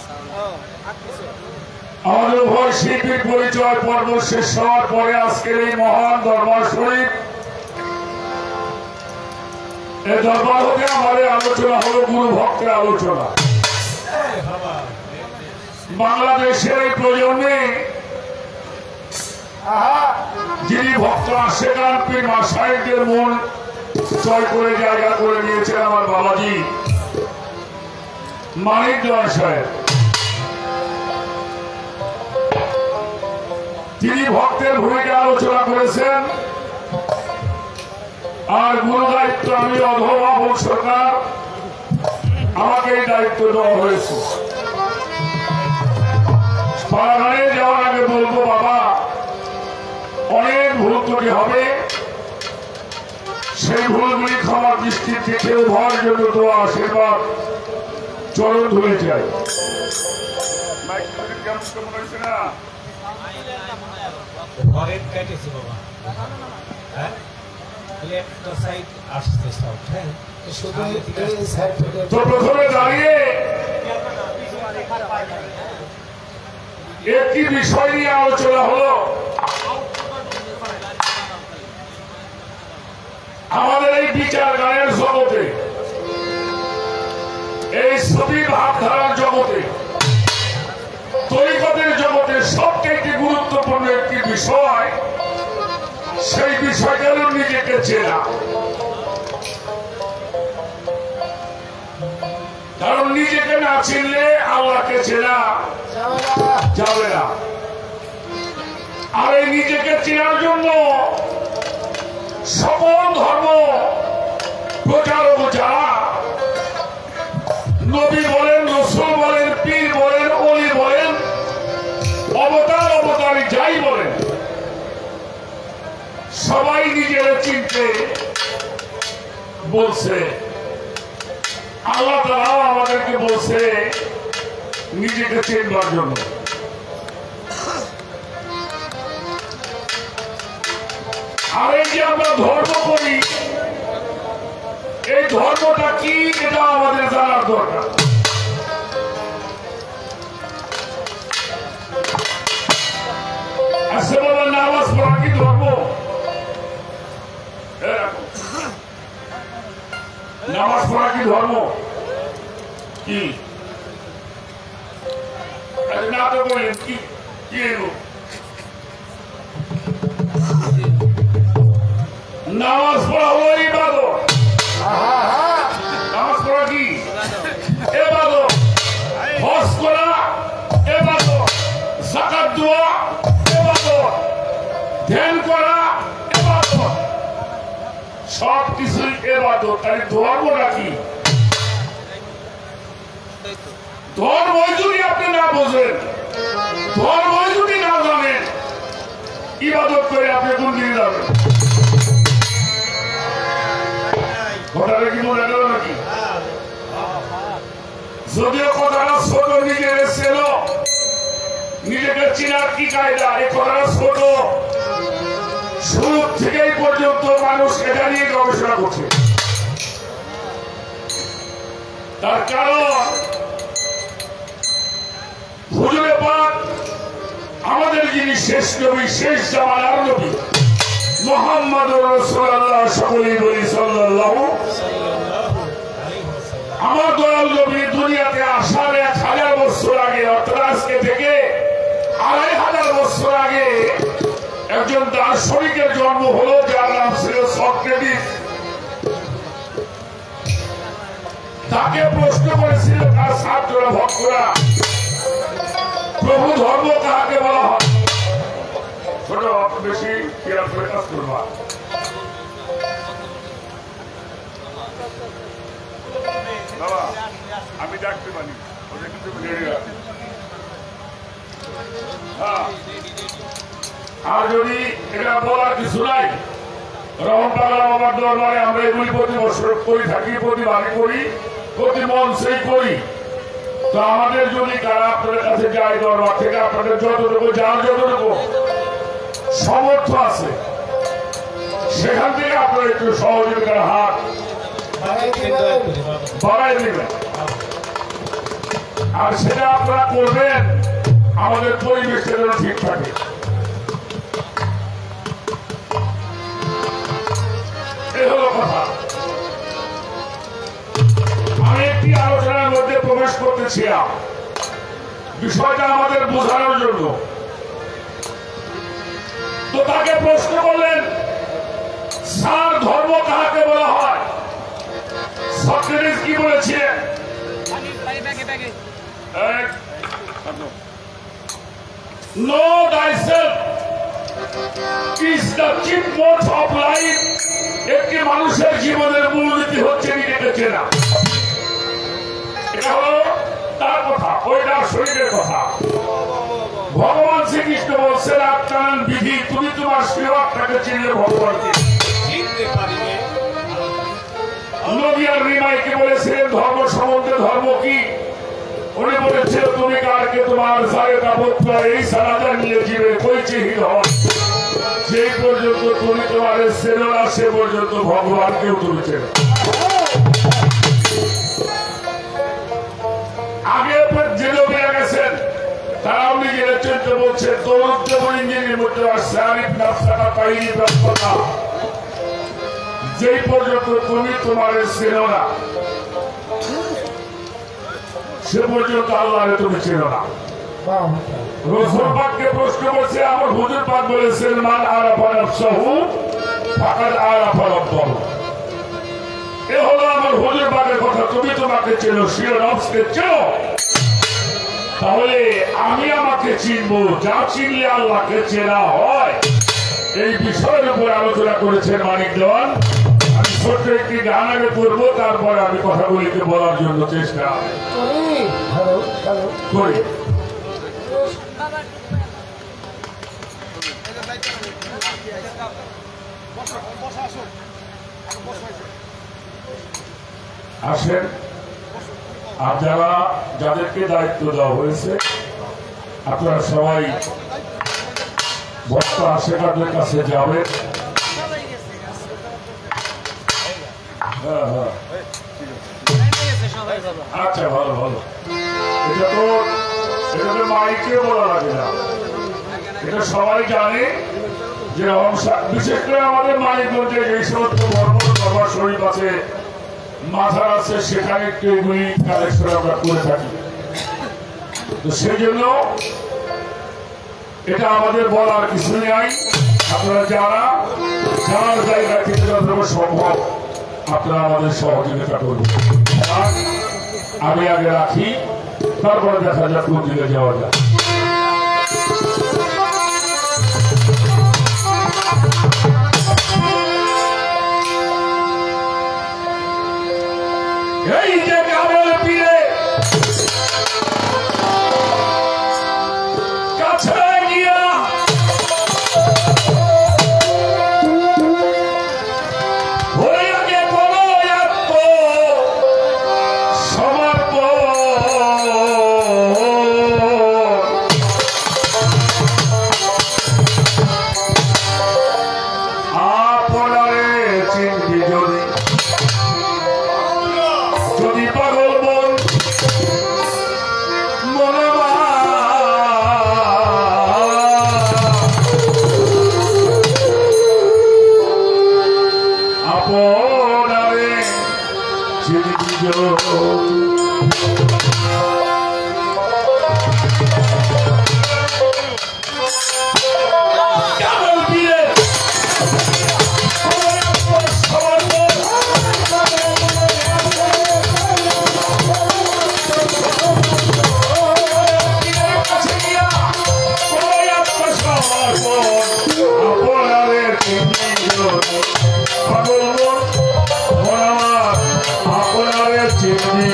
[SPEAKER 1] আমাদের উভয় শিল্পীর পরিচয় পর্ব শেষ হওয়ার পরে আজকের এই মহান দরবার শরীফ এই দরবার হতে আমাদের আলোচনা হলো গুরু ভক্তের আলোচনা। বাংলাদেশের এই প্রজন্মে যিনি ভক্ত আশেকান পীর মাশায়েখদের মন জয় করে জায়গা করে নিয়েছেন আমার বাবাজি মানিক জয় সাহেব। তিনি ভক্তের ভূমিকা আলোচনা করেছেন। আর গুরু দায়িত্ব আমি অধবাবন সরকার, আমাকে এই দায়িত্ব দেওয়া হয়েছে। পাড়াগানে যাওয়ার আগে বলবো বাবা অনেক ভুল ত্রুটি হবে, সেই ভুলগুলি ক্ষমার দৃষ্টি থেকে উভয়ের জন্য দেওয়া আশীর্বাদ চরণ ধরে যায়। তো প্রথমে দাঁড়িয়ে একটি বিষয় নিয়ে আলোচনা হলো। আমাদের এই বিচার গানের জগতে, এই ছবি ভাবধারার জগতে, তরিকতের জগতে সবচেয়ে গুরুত্বপূর্ণ একটি বিষয়, সেই বিষয়টা হল নিজেকে চেনা। কারণ নিজেকে না চিনলে আল্লাহকে চেনা যাবে না। আর এই নিজেকে চেনার জন্য সকল ধর্ম প্রচারক যারা, নবী বলেন, রসুল বলেন, পীর বলেন, ওলি বলেন, অবতারী যাই বলেন, সবাই নিজের চিনতে বলছে। আল্লাহ তাআলাও আমাদেরকে বলছে নিজেকে চিনবার জন্য। আর এই যে আমরা ধর্ম করি, এই ধর্মটা কি এটা আমাদের জানার দরকার। আসে বলে নামাজ পড়া কি ধর্ম? নামাজ পড়া কি ধর্ম? কি না তো বলেন কি নামাজ পড়া হলো ইবাদত। নামাজ পড়া কি ইবাদত, হজ করা ইবাদত, যাকাত দেওয়া ইবাদত, ধ্যান করা ইবাদত, সব কিছুই ইবাদত। তাই ধর্মটা কি? ধর্ম যদি আপনি না বোঝেন, ধর্ম যদি না জানেন, ইবাদত করে আপনি কোন দিকে যাবেন? কথাটা কি মনে গেল নাকি? যদিও কথাটা ছোট, নিজের ছিল, নিজেকে চিনার কি কায়দা, এই কথাটা ছোট। শুরু থেকেই পর্যন্ত মানুষ এটা নিয়ে গবেষণা করছে। তার কারণ হুজুরে পাক আমাদের যিনি শেষ নবী, শেষ জামানার নবী মুহাম্মদুর রাসূলুল্লাহ, সকলেই বলি সাল্লাল্লাহু। আমার দয়াল নবী দুনিয়াতে আসার 1000 বছর আগে, অর্থাৎ আজকে থেকে 2500 বছর আগে একজন দার্শনিকের জন্ম হলো, যার নাম ছিল সক্রেটিস। তাকে প্রশ্ন করেছিল তার ছাত্ররা, ভক্তরা, প্রভু ধর্ম কাহাকে বলা হয়? ছোট বেশি কেরাম করে কাজ করবা। বাবা আমি ডাকতে পারি, ওদের কিন্তু আর যদি এটা বলার কিছু নাই, রহমতাল্লাহ বাবার দরবারে আমরা এগুলি প্রতি বছর করে থাকি, প্রতিবারই করি, প্রতি মঞ্চেই করি। তো আমাদের যদি তারা আপনাদের কাছে যায় দরবার থেকে, আপনাদের যতটুকু যার যতটুকু সমর্থ আছে সেখান থেকে আপনারা একটু সহযোগিতার হাত বাড়াই দেবেন। আর সেটা আপনারা করবেন আমাদের পরিবেশটা যেন ঠিক থাকে। এই হলো কথা। একটি আলোচনার মধ্যে প্রবেশ করতেছিলাম বিষয়টা আমাদের বোঝানোর জন্য। তো তাকে প্রশ্ন করলেন, স্যার ধর্ম কাকে বলা হয়? সক্রেটিস কি বলেছিলেন? Know thyself is the chief mode of life. একটি মানুষের জীবনের মূলনীতি হচ্ছে নিজেকে চেনা। এটা হলো তার কথা, ওইটা শরীরের কথা। ভগবান শ্রীকৃষ্ণ বলছেন, আত্মানন্দ বিধি, তুমি তোমার শ্রীবাত্মাকে চিনলে ভগবানকে চিনতে পারিবে। নদিয়ার রিমাইকে বলেছিলেন ধর্ম সম্বন্ধে, ধর্ম কি? উনি বলেছেন, তুমি কারকে তোমার জায়গা পুত্র এই সারা জানিয়ে জীবনে পরিচয়হীন হয় সেই পর্যন্ত তুমি তোমার চেনো না, সে পর্যন্ত ভগবানকেও তুমি চেনো। আগে জেলে পেয়ে গেছেন, তারাও নিজের চরিত্র বলছেন, তরুণ ইঞ্জিনের মধ্যে আসছে আরিফ নাফসাটা পাইনি ব্যস্ততা, যেই পর্যন্ত তুমি তোমার চেনো না সে পর্যন্ত আল্লাহরে তুমি চেনো না। রসুল পাককে প্রশ্ন করছে, আমার হুজুর পাক বলেছেন, মান আরাফা নাফসাহু ফাকাদ আরাফা রাব্বাহু। এ হলো আমার হুজুর পাকের কথা, তুমি তোমাকে চেনো, সে নফসকে চেনো। তাহলে আমি আমাকে চিনবো, যা চিনলে আল্লাহকে চেনা হয়। এই বিষয়ের উপর আলোচনা করেছেন মানিক দেওয়ান। আমি ছোট্ট একটি গান আগে করবো, তারপরে আমি কথাগুলিকে বলার জন্য চেষ্টা করি। আসেন, আর যাদেরকে দায়িত্ব দেওয়া হয়েছে আপনারা সবাই বক্তা আশেখাদের কাছে যাবেন। আচ্ছা, ভালো ভালো। এটা তো মাইকে বলা লাগে না, এটা সবাই জানে যে বিশেষ করে আমাদের মানিকগঞ্জে এই সমস্ত ধর্ম দরবার শরীফ আছে, মাথার আছে, সেখানে একটু এগুলি কালেকশন আমরা করে থাকি। তো সেই জন্য এটা আমাদের বলার কিছু নেই। আপনারা যারা যার জায়গা থেকে যতটুকু সম্ভব আপনারা আমাদের সহযোগিতা করবেন। আমি আগে রাখি, তারপরে দেখা যাক কোন দিকে যাওয়া যায়। এই যে কামেল পীরে কাছে গিয়া হয়ে আগে বলো এত সমর্পণ, আপনারে চিনবি যদি পাগল মন মনে আপনারে চিনবি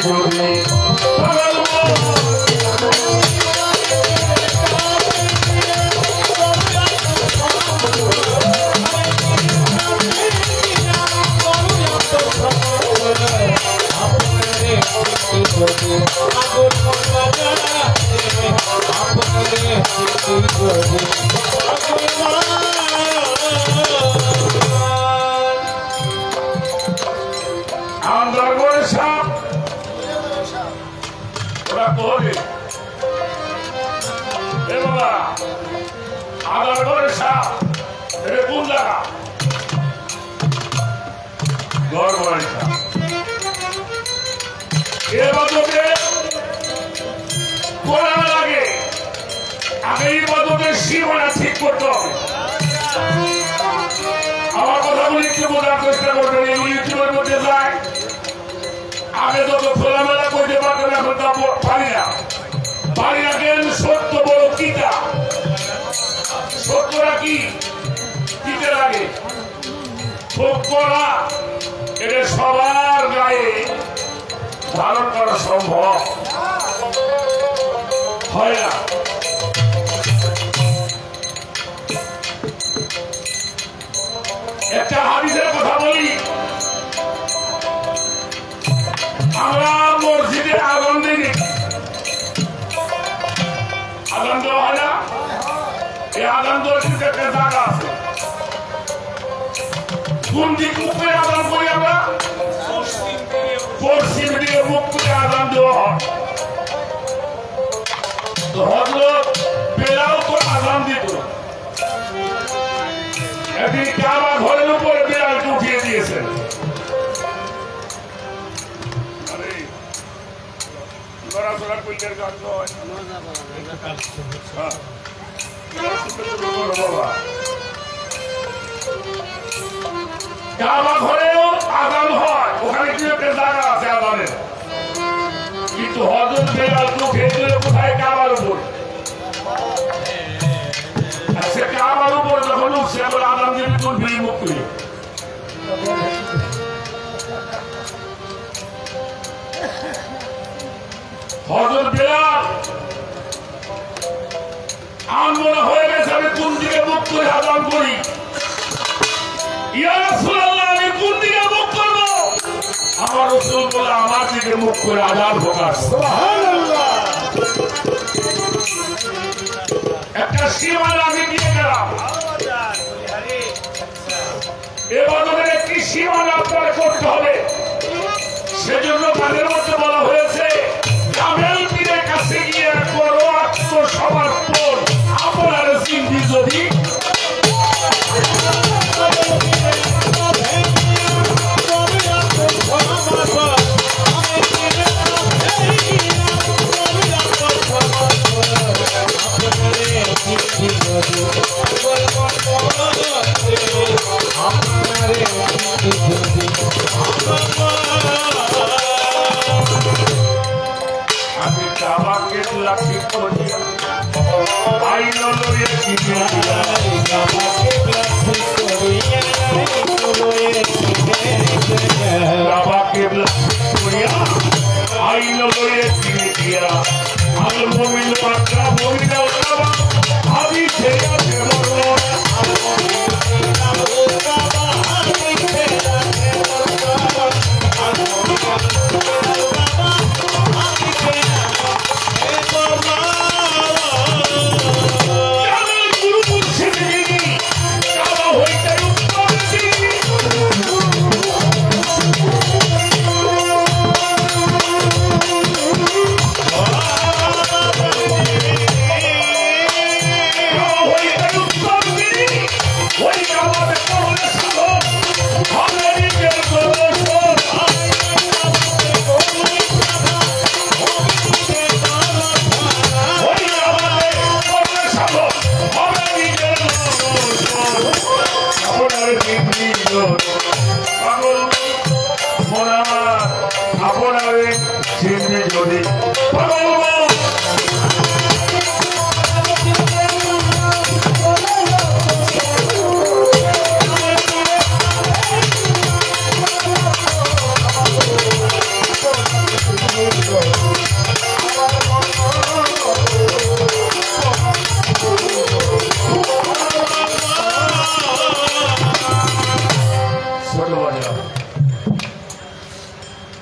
[SPEAKER 1] ইবাদতে করার আগে ইবাদতের সীমানা ঠিক করতে হবে। আমার কথাগুলি একটু বোঝার চেষ্টা করবেন। এগুলি ইউটিউবের মধ্যে যায়, আগে যত খোলামেলা করতে পারতেন এখন তা পারি না। কেন? সত্য বড় কিতা, সত্যটা কি দিতে লাগে খুব করা, এটা সবার গায়ে ধারণ করা সম্ভব হয় না। একটা হাদিসের কথা বলি, আমরা মসজিদে আগুন দিই, আগুন দেওয়া হয় না। এই আগুন দেওয়ার কিন্তু একটা জায়গা আছে। কোন দিক মুখ করে আদান করি আমরা? পশ্চিম দিকে মুখ করে আদান দেওয়া হয়। তো হযরত বেলাল তো আদান দিত। একদিন কাবা ঘরের উপরে বেলালকে উঠিয়ে দিয়েছেন। কাবা ঘরেও আযান হয়, ওখানে কি একটা জায়গা আছে আযানের, কিন্তু হযরত বেলাল তো খেয়ে কোথায়? কাবার উপর। সে কাবার উপর যখন উঠছে বলে আযান দিবি কোন ভিড় মুখ করে। হযরত বেলাল আনমনা হয়ে গেছে, আমি কোন দিকে মুখ করে আযান করি? ইয়া রাসূলুল্লাহ, আমি কোন দিকে মুখ করব? আমার রাসূল বলে আমার দিকে মুখ করে আযান হোক। সুবহানাল্লাহ। একটা সীমানা আমি দিয়ে গেলাম। ইবাদতের একটি সীমানা আপনাকে করতে হবে। সেজন্য তাদের মধ্যে বলা হয়েছে, কামেল পীরের কাছে গিয়ে করো আত্মসমর্পণ, আপনার জিন্দি যদি আমি কাবাকে লাঠিত করিয়া আইন লইয়া কিনে কাবাকে লাঠিত করিয়া আইন লইয়া কিনে দিয়া আল মুমিন পাকা মুমিনা কাবা আদি ছেড়া দেব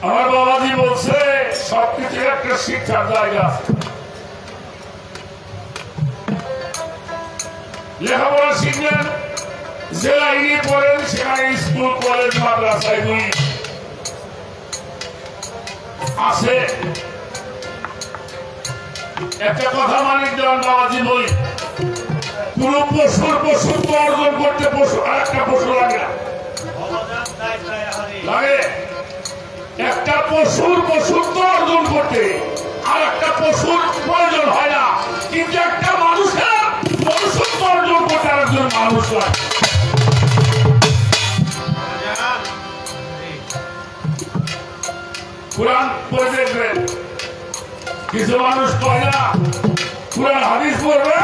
[SPEAKER 1] আমার বাবাজি বলছে সবকিছু একটা শিক্ষার জায়গা আছে। লেখাপড়া শিখলেন, যে লাইনে পড়েন সেখানে স্কুল কলেজ মাদ্রাসায় দুই আছে। একটা কথা মানিক দেওয়ান বাবাজি বলি, কোন পশুত্ব অর্জন করতে পশু আর একটা পশু লাগে না, লাগে একটা পশুর পশুত্ব অর্জন করতে আর একটা পশুর প্রয়োজন হয় না, কিন্তু একটা মানুষের মনুষ্যত্ব অর্জন করতে আর একজন মানুষ হয়। কোরআন পড়ে দেখবেন, কিছু মানুষ কয় না কোরআন হাদিস পড়বে,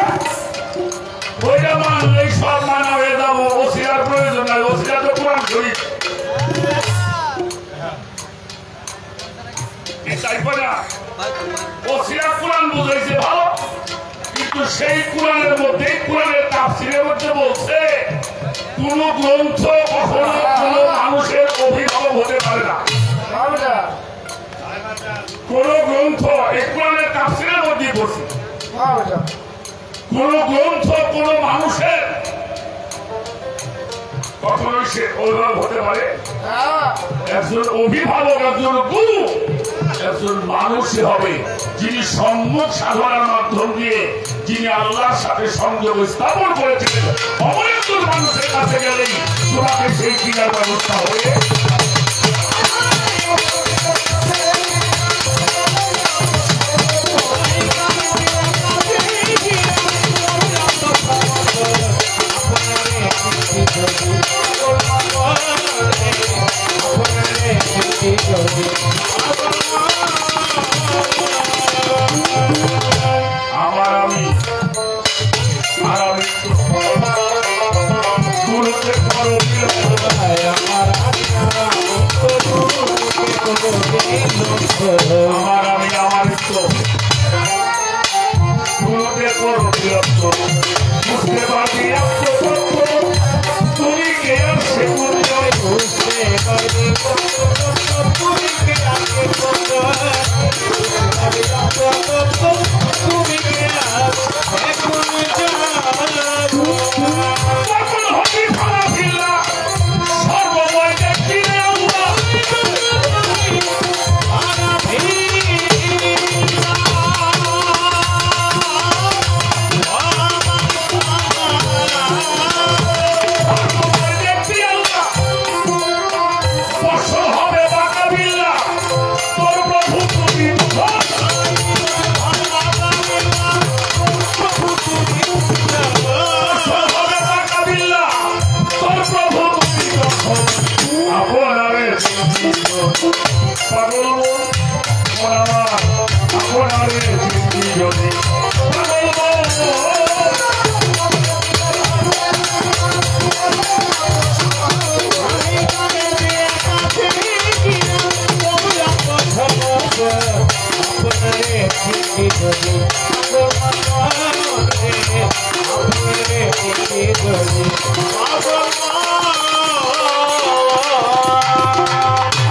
[SPEAKER 1] ওইটা মানলেই সব মানা হয়ে যাবো, ওসিলার প্রয়োজন নাই, ওসিলা তো কোরআন শরীফ। ওসিলা কোরআন বুঝাইছে ভালো, কিন্তু সেই কোরআনের মধ্যে, কোরআনের তাফসীরের মধ্যে বলছে কোন গ্রন্থ কখনো কোন মানুষের অভিভাবক হতে পারে না। কোন গ্রন্থ, এই কোরআনের তাফসীরের মধ্যে বলছে কোন গ্রন্থ কোন মানুষের কখনোই সে অভিভাবক হতে পারে। একজন অভিভাবক, একজন গুরু, একজন মানুষই হবে যিনি সম্মুখ সাধনার মাধ্যম দিয়ে যিনি আল্লাহর সাথে সংযোগ স্থাপন করেছিলেন। অমর একজন মানুষের কাছে গেলেই তোমাকে সেই ক্রিয়ার ব্যবস্থা হয়ে আমার আমি আর আমি গুরুকে বড় আমার আমি আমার গুরুকে বড় বিরক্ত বুঝতে পারবি তুমি কে সে বুঝতে পারবি তুমি কে তুমি কে সর্বময় দেখি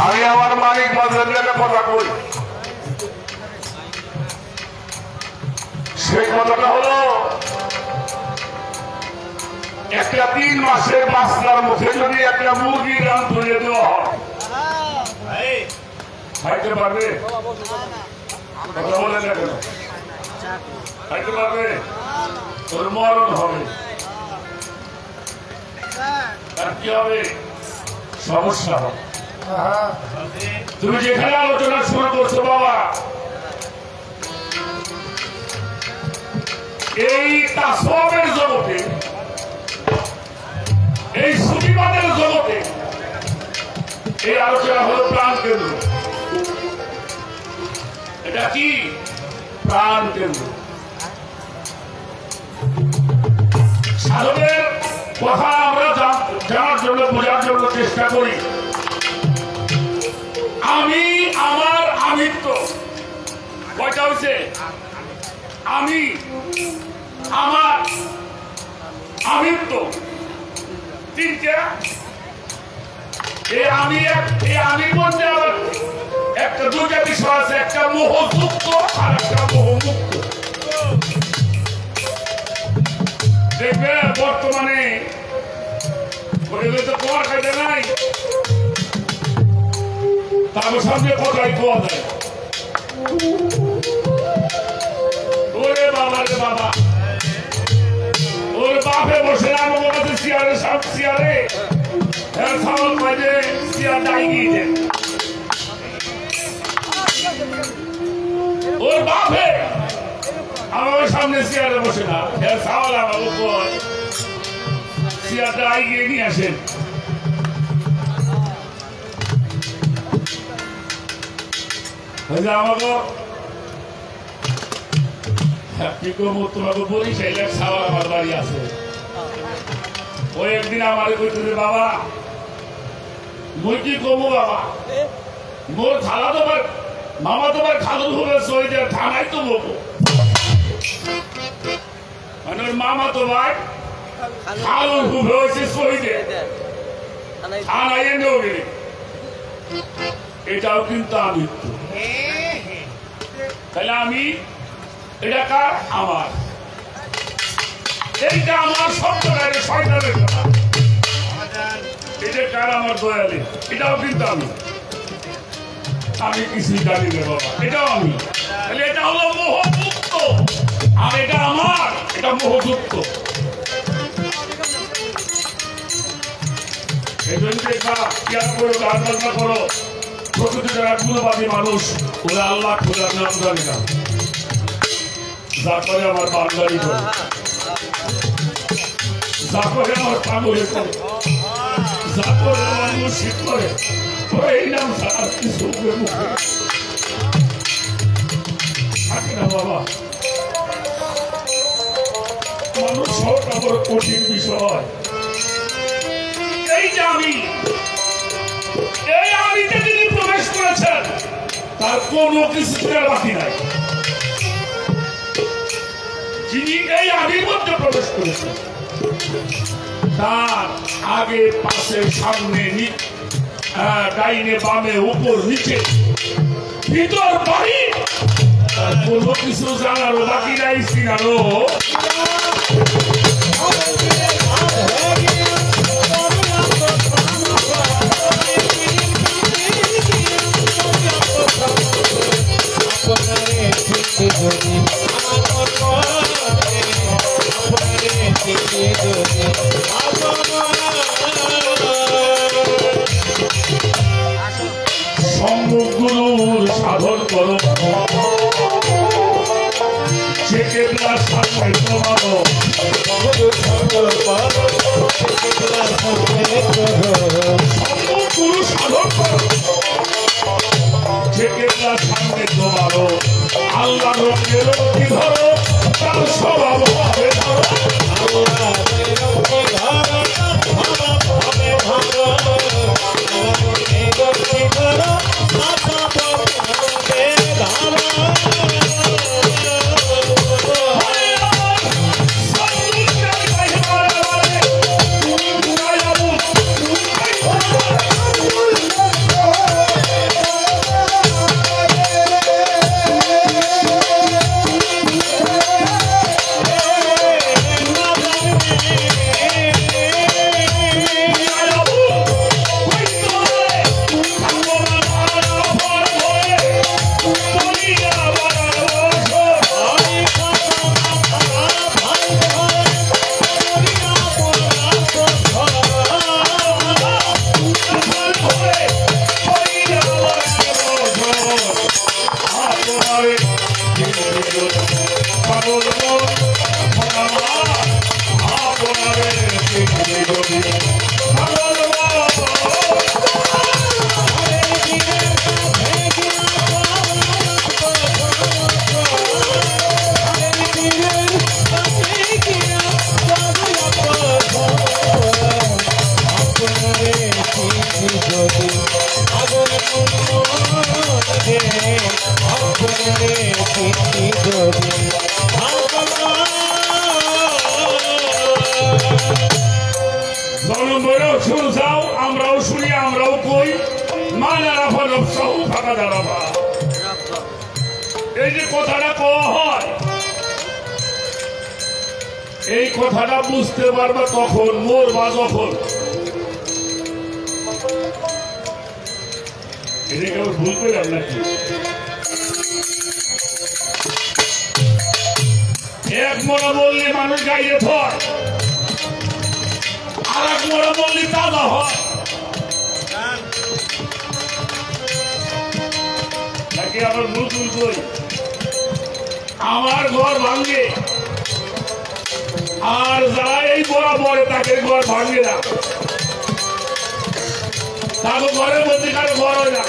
[SPEAKER 1] আমি আমার মালিক মজুরিয়াকে কথা কই, সেই কথাটা হলো একটা 3 মাসের বাচ্চার মুখে যদি একটা মুরগির রান ধরিয়ে দেওয়া হয় খাইতে পারবে? কথা বলে না কেন? খাইতে পারবে? তোর মরণ হবে। আর কি হবে? সমস্যা হবে। তুমি যেখানে আলোচনা শুরু করছো বাবা, এই তাসওয়াবের জগতে, এই সুফিবাদের জগতে এই আলোচনা হলো প্রাণ কেন্দ্র। এটা কি? প্রাণ কেন্দ্র। সাধকের কথা আমরা জানার জন্য, বোঝার জন্য চেষ্টা করি। আমি, আমার, আমিত্ব কয়টা হয়েছে? আমি, আমার, আমিত্ব তিনটা। এই আমির মধ্যে আবার একটা দুইটা বিষয় আছে, একটা মোহযুক্ত আর একটা মোহমুক্ত। দেখবে বর্তমানে তো তোমার খাইতে নাই, তার সামনে কথাই কোয়া যায়। ওরে বাবা রে বাবা, ওর বাপে বসে আমার কাছে চেয়ারে, সব চেয়ারে খাওয়ার মাঝে চেয়ার ডাই গিয়েছে। বাপে আমার সামনে চেয়ারে বসে না সাওয়াল আমার উপর চেয়ারটা এগিয়ে নিয়ে আসেন আমাকে কি করবো তোমাকে বলি সেই সাওয়াল আমার বাড়ি আছে ওই একদিন আমার কইতেছে বাবা মুই কি করবো বাবা মোর খালা তোমার মামা তোমার খালু হবে শহীদের থানায় তো বলবো মানে ওর মামা তোমার খালু হবে হয়েছে শহীদের থানায় এনেও গেলে এটাও কিন্তু আমি তাহলে আমি এটা কার আমার এইটা আমার শব্দটাকে শয়তানের কথা এটা কার আমার দয়ালে এটাও কিন্তু আমি কিছুই জানি না বাবা এটাও আমি তাহলে এটা হলো মোহমুক্ত আর এটা আমার এটা মোহযুক্ত এই জন্য খেয়াল করো গান বাজনা করো প্রকৃতি যারা গুণবাদী মানুষ ওরা আল্লাহ খোঁজার নাম জানে না যা করে আমার বান্দারি করে যা করে আমার পাগলে করে যা করে আমার মুর্শিদ করে এই নাম ছাড়া কিছু মুখে থাকে না বাবা মানুষ সবটা বড় কঠিন বিষয় এই যে এই আমিতে তিনি প্রবেশ করেছেন তার কোনো কিছু বাকি নাই যিনি এই আমির মধ্যে প্রবেশ করেছেন তার আগে পাশে সামনে ডাইনে বামে উপর নিচে ভিতর বাড়ি তার কোনো কিছু জানারও বাকি নাই সিনারও সম্মুখগুলোর সাধন করো সেকেন্দ্রা সামনে তোমারও সম্মুখগুলো সাধন করো সেকেন্দ্রা সামনে তোমারও আল্লাহ রঙের কি ধরো তার স্বভাব হবে ধরো আমরাও শুনি আমরাও কই এই যে কথাটা কওয়া হয় এই কথাটা বুঝতে পারবে তখন মরবা যখন এটা কেউ ভুল করলাম নাকি এক মোড়া বললে মানুষ গাইয়ে ধর আর এক মোড়া বললে তাজা হয় নাকি আবার নতুন কই আমার ঘর ভাঙে, আর যারা এই বড় পরে তাকে ঘর ভাঙে না, তাকে ঘরের মধ্যে কারো ঘর হয় না।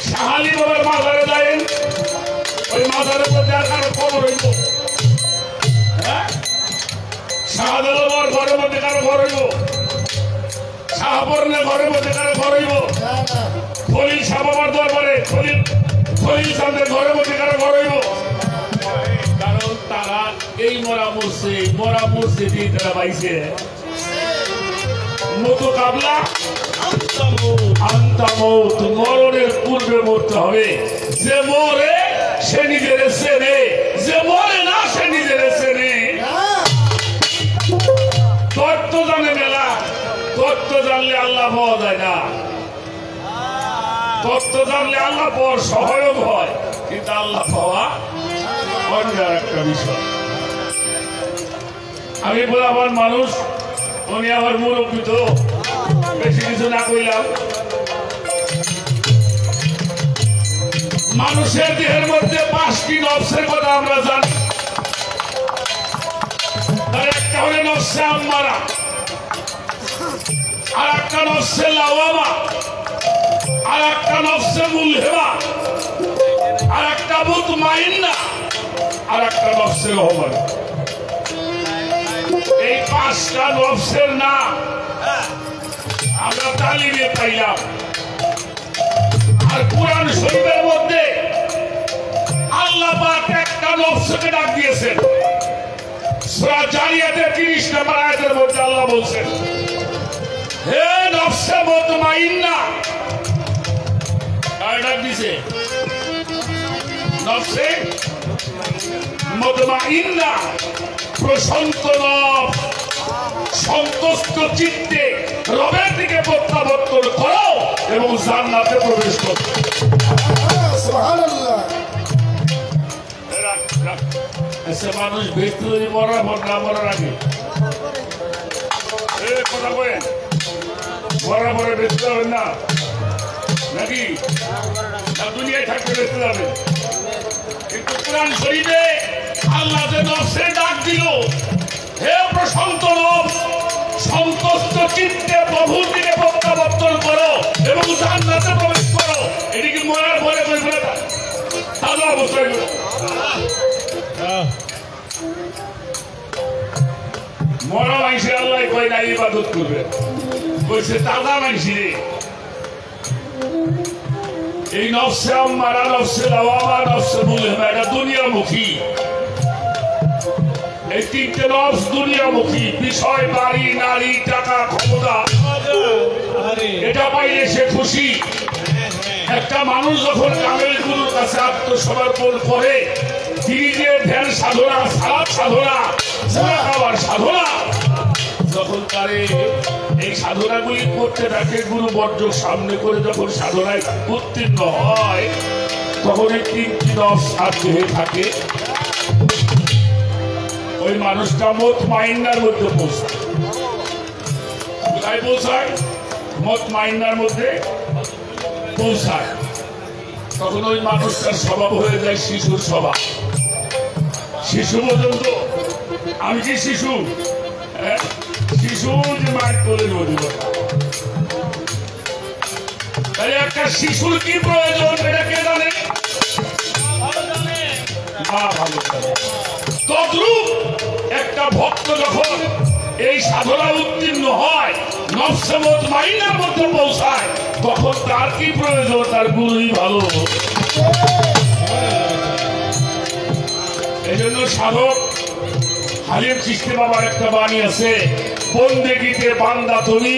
[SPEAKER 1] শাহালি বাবার মাথারে দেন, ওই মাথারের মধ্যে আর কারো খবর হইব। শাহাদাল বাবার ঘরের মধ্যে কারো ঘর হইব, শাহপরনের ঘরের মধ্যে কারো ঘর হইব, খলিল শাহ বাবার দরবারে খলিল চাঁদের ঘরের মধ্যে কারো ঘর হইব। কারণ তারা এই মরা মসজিদই তারা পাইছে। মতো কাবলা আন্তামৌত, মরণের পূর্বে মরতে হবে। যে মরে সে নিজের চেনে, যে মরে না সে নিজের চেনে। তত্ত্ব জানে মেলা, তত্ত্ব জানলে আল্লাহ পাওয়া যায় না। তত্ত্ব জানলে আল্লাহ পাওয়ার সহায়ক হয়, কিন্তু আল্লাহ পাওয়া অন্য একটা বিষয়। আমি বলাবার মানুষ, উনি আমার মুরব্বী, তো বেশি কিছু না কইলাম। মানুষের দেহের মধ্যে 5টি নফসের কথা আমরা জানি। তার একটা হলো নফসে আম্মারা, আর একটা নফসে লাওয়ামা, আর একটা নফসে মুলহিমা, আর একটা মুতমাইন্না, আর একটা নফসে রহমানা। এই 5টা নফসের নাম আমরা তালিমে পাইলাম। আর কোরআন শরীফের মধ্যে আল্লাহ পাক একটা নফসকে ডাক দিয়েছেন। সূরা জারিয়াতের 30 নম্বর আয়াতের মধ্যে আল্লাহ বলছেন, হে নফসে মুতমাইন্না। কার ডাক দিয়েছে? নফসে মুতমাইন্না, প্রশান্ত নফস, সন্তুষ্ট চিত্তে রবের দিকে প্রত্যাবর্তন করো এবং জান্নাতে প্রবেশ করো। সুবহানাল্লাহ। এসে মানুষ বেঁচতে যদি মরার পর না মরার আগে কথা বলেন, মরার পরে বেঁচতে যাবেন না নাকি? দুনিয়ায় থাকতে বেঁচতে যাবেন। কিন্তু কোরআন শরীফে আল্লাহ যে নফসে ডাক দিল, হে প্রশান্ত নফস, সন্তুষ্ট চিত্তে প্রভুর দিকে প্রত্যাবর্তন করো এবং জান্নাতে প্রবেশ করো। এটি কি মরার পরে বলবে না? তাজা অবস্থায় মরা মাইসে আল্লাহ কয় না ইবাদত করবে, বলছে তাজা মাইসি রে। এই নফসে আম্মারা, নফসে লাওয়ামা, নফসে মুলহিমা, এটা দুনিয়ামুখী। এই 3টে নফস দুনিয়ামুখী। বিষয়, বাড়ি, নারী, টাকা, ক্ষমতা, এটা পাইলে সে খুশি। একটা মানুষ যখন কামেল গুরুর কাছে আত্মসমর্পণ করে, তিনি যে ধ্যান সাধনা, সালাত সাধনা, খাওয়ার সাধনা, যখন তারে এই সাধনাগুলি করতে থাকে, গুরু বর্জক সামনে করে যখন সাধনায় উত্তীর্ণ হয়, তখন এই 3টি নফস সাধ্য হয়ে থাকে। ওই মানুষটা মুতমাইন্নার মধ্যে পৌঁছায়। কোথায় পৌঁছায়? মুতমাইন্নার মধ্যে পৌঁছায়। তখন ওই মানুষটার স্বভাব হয়ে যায় শিশুর স্বভাব। শিশু পর্যন্ত আমি কি শিশু? শিশু যে মায়ের কোলে নদীব। তাহলে একটা শিশুর কি প্রয়োজন এটা কে জানে? মা ভালো জানে। তদ্রূপ একটা ভক্ত যখন এই সাধনা উত্তীর্ণ হয়, নফসে মুতমাইন্নার মধ্যে পৌঁছায়, তখন তার কি প্রয়োজন? তার গুরুই ভালো। এই জন্য সাধক হালিম চিশতি বাবার একটা বাণী আছে, বন্দেগীতে বান্দা তুমি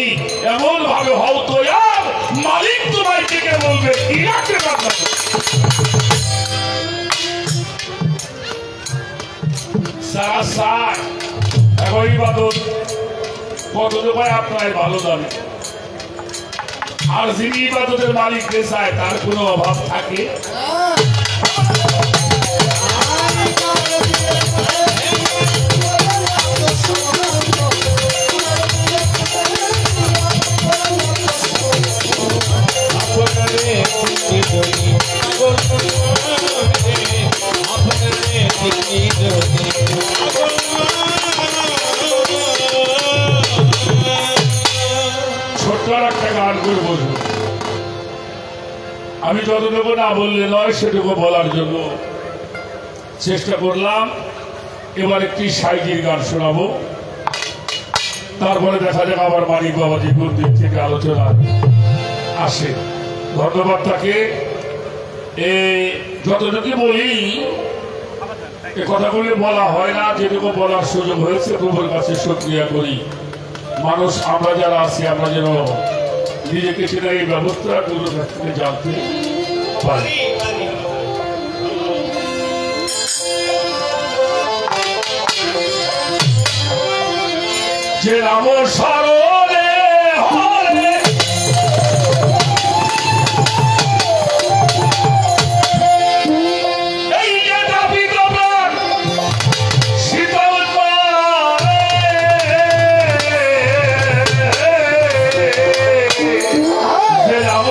[SPEAKER 1] এমন ভাবে হও তৈয়ার, মালিক তোমায় ডেকে বলবে কি রাখবে বান্দা। সারা সার এখন ইবাদত কত দোকায় আপনার ভালো জানে। আর যিনি ইবাদতের মালিককে চায় তার কোনো অভাব থাকে?
[SPEAKER 5] Thank you.
[SPEAKER 1] যতটুকু না বললে নয় সেটুকু বলার জন্য চেষ্টা করলাম। এবার একটি সাইজির গান শোনাবো, তারপরে দেখা যাক আবার মানিক বাবাজি কোন দিক থেকে আলোচনা আসে। ধন্যবাদ তাকে। যতটুকু বলি এ কথাগুলি বলা হয় না, যেটুকু বলার সুযোগ হয়েছে প্রভুর কাছে শুকরিয়া করি। মানুষ আমরা যারা আছি আমরা যেন নিজেকে সেটা এই ব্যবস্থা গুলোর কাছ থেকে জানতে পারি। যে নাম সারণে হরে এই যে দাবি তোমার শীতল যে নাম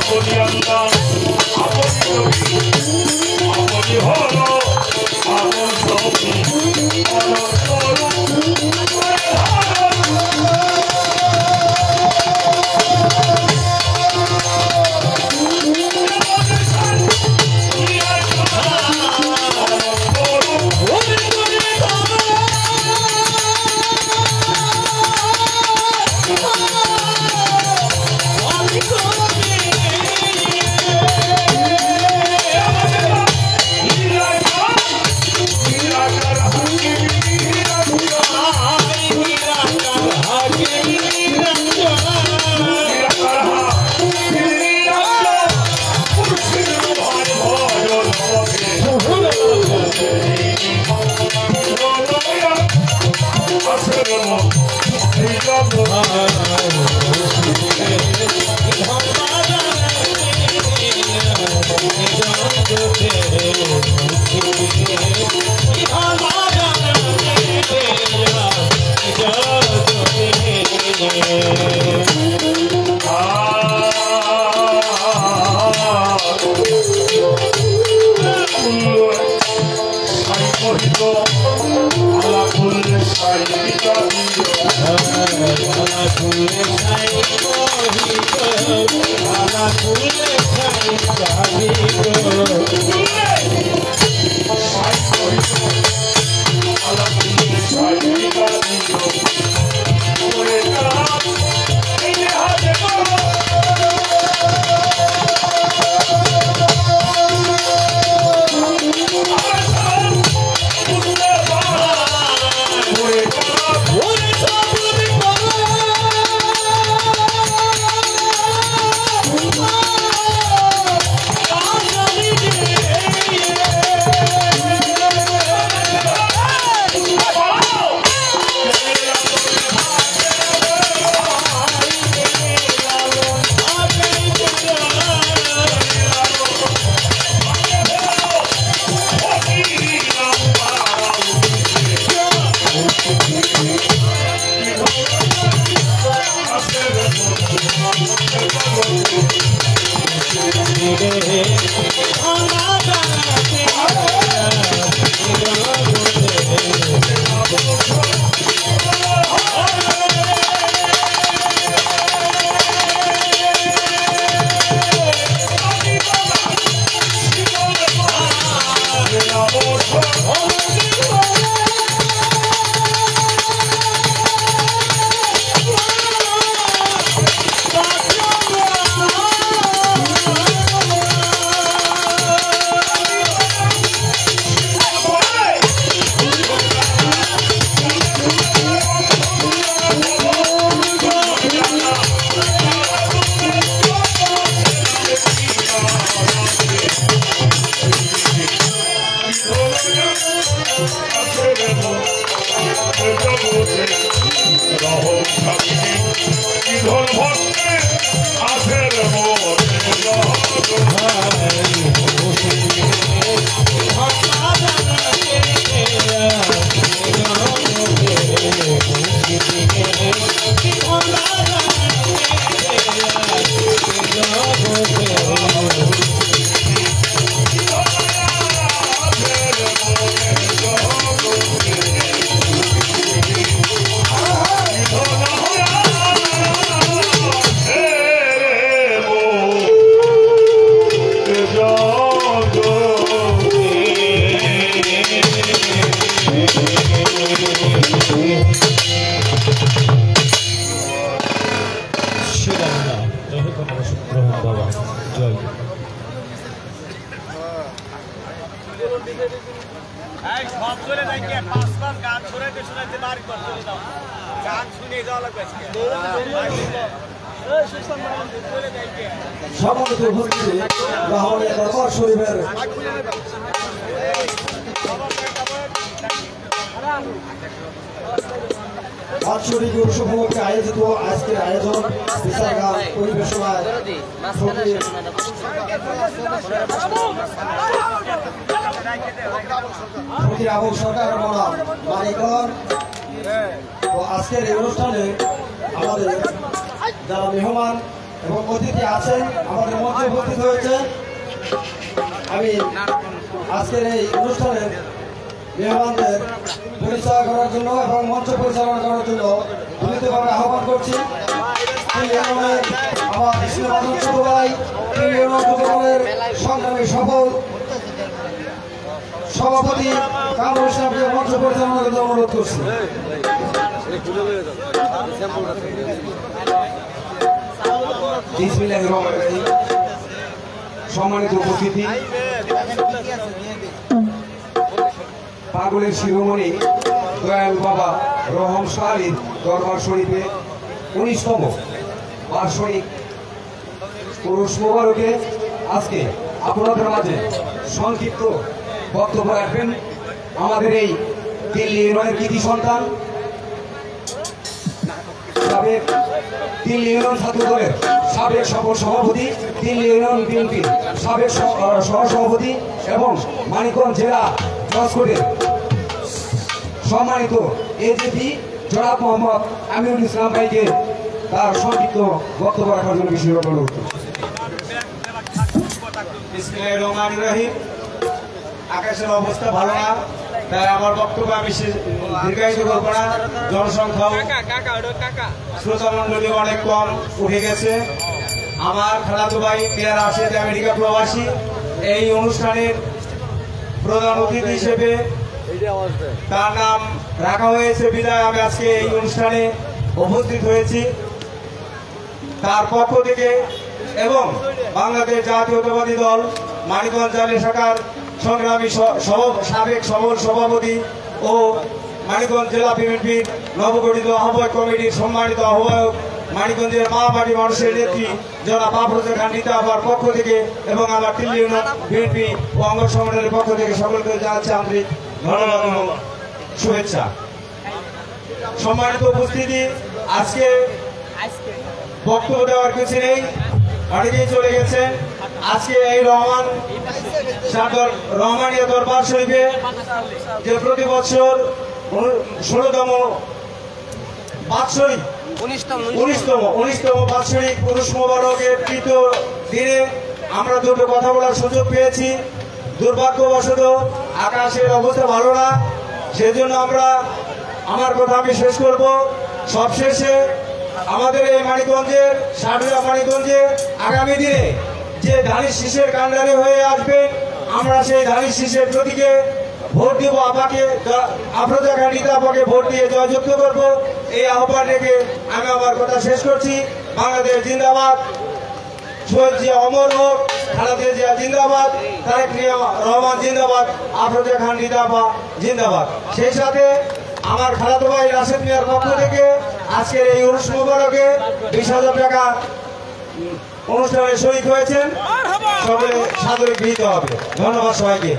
[SPEAKER 1] আপনি আল্লাহ আপনি নবী আপনি হলো আপন সবই
[SPEAKER 2] সম্মানিত উপস্থিতি লাহোরের দরবার শরীফের বাৎসরিক উৎসব উপলক্ষে আয়োজিত আজকের আয়োজন বিচার গান পরিবেশনায় ফকির আবু সরকার বনাম মানিকগঞ্জ। তো আজকের এই অনুষ্ঠানে আমাদের যারা মেহমান এবং অতিথি আছেন আমাদের মঞ্চে উপস্থিত হয়েছে, আমি আজকের এই অনুষ্ঠানের মেহমানদের পরিচয় করার জন্য এবং মঞ্চ পরিচালনা করার জন্য বিনীতভাবে আহ্বান করছি। আমার ইসলাম ছোট ভাই সংগ্রামী সফল সভাপতি কামরুল ইসলামকে মঞ্চ পরিচালনা করতে অনুরোধ করছি।
[SPEAKER 5] সম্মানিত উপস্থিতি, পাগলের শিরোমণি দয়াল বাবা রহম শাহ আলীর দরবার শরীফে 19তম বার্ষিক পুরুষ মোবারকে আজকে আপনাদের মাঝে সংক্ষিপ্ত বক্তব্য রাখবেন আমাদের এই দিল্লি ইউনিয়নের কৃতি সন্তান, সাবেক দিল্লি ইউনিয়ন ছাত্র দলের সাবেক সফল সভাপতি, দিল্লি ইউনিয়ন বিএনপির সাবেক সহসভাপতি এবং মানিকগঞ্জ জেলা জজ কোর্টের সম্মানিত এজেপি জনাব মোহাম্মদ আমিনুল ইসলাম ভাইকে তার সংক্ষিপ্ত বক্তব্য রাখার জন্য বিশেষ অনুরোধ।
[SPEAKER 6] বিসমিল্লাহির রহমানির রহিম। আকাশের অবস্থা ভালো না, তাই আমার বক্তব্য আমি দীর্ঘায়িত করবো না। জনসংখ্যাও শ্রোতা মন্ডলী অনেক কম উঠে গেছে। আমার খালাতো ভাই প্লেয়ার রাশেদ আমেরিকা প্রবাসী, এই অনুষ্ঠানের প্রধান অতিথি হিসেবে তার নাম রাখা হয়েছে বিদায় আমি আজকে এই অনুষ্ঠানে উপস্থিত হয়েছি। তার পক্ষ থেকে এবং বাংলাদেশ জাতীয়তাবাদী দল মানিকগঞ্জ জেলা শাখার সংগ্রামী সাবেক সফল সভাপতি ও মানিকগঞ্জ জেলা বিএনপির নবগঠিত আহ্বায়ক কমিটির সম্মানিত আহ্বায়ক, মানিকগঞ্জের মা মাটি মানুষের নেত্রী জনাব আফরোজা খান রিতা আপার পক্ষ থেকে এবং আমার দিল্লি ইউনিয়ন বিএনপি ও অঙ্গ সংগঠনের পক্ষ থেকে সকলকে জানাচ্ছি আন্তরিক ধন্যবাদ এবং শুভেচ্ছা। সম্মানিত উপস্থিতি, আজকে বক্তব্য দেওয়ার কিছু নেই, অনেকেই চলে গেছেন। আজকে এই রহমানিয়া দরবার শরীফে যে প্রতি বছর 16তম বাৎসরিক 19তম বাৎসরিক পুরুষ মোবারকের তৃতীয় দিনে আমরা দুটো কথা বলার সুযোগ পেয়েছি। দুর্ভাগ্যবশত আকাশের অবস্থা ভালো না, সেজন্য আমার কথা আমি শেষ করব। সবশেষে আমাদের এই মানিকগঞ্জের সারুয়া মানিকগঞ্জে আগামী দিনে যে ধানের শীষের কান্ডারি হয়ে আসবেন, আমরা সেই ধানের শীষের প্রতীকে ভোট দিব, আপাকে আফরোজা খান রিতা আপাকে ভোট দিয়ে জয়যুক্ত করব। এই আহ্বান রেখে আমি আমার কথা শেষ করছি। বাংলাদেশ জিন্দাবাদ, শহীদ জিয়া অমর হোক, খালেদা জিয়া জিন্দাবাদ, তারেক রহমান জিন্দাবাদ, আফরোজা খান রিতা আপা জিন্দাবাদ। সেই সাথে আমার খালাতো ভাই রাশেদ মিয়ার পক্ষ থেকে আজকের এই উরুস মোবারকে 20,000 টাকা অনুষ্ঠানে শরীক হয়েছেন, সকলে সাদরে গৃহীত হবে। ধন্যবাদ সবাইকে।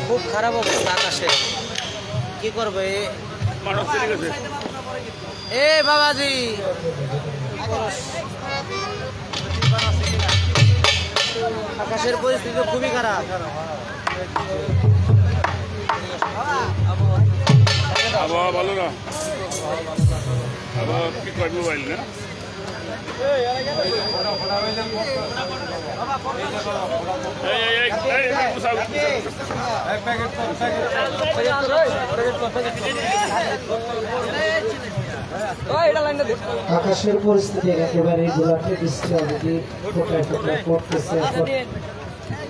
[SPEAKER 4] খুব খারাপ অবস্থা আকাশে, কি করবে এ বাবাজি? আকাশের পরিস্থিতি খুবই খারাপ।
[SPEAKER 1] আবহাওয়া ভালো না, আবহাওয়া কি কয় মোবাইল না
[SPEAKER 3] আকাশের পরিস্থিতি একেবারে গোলাপি বৃষ্টি অলরেডি ফোটায় ফোটায় পড়তেছে।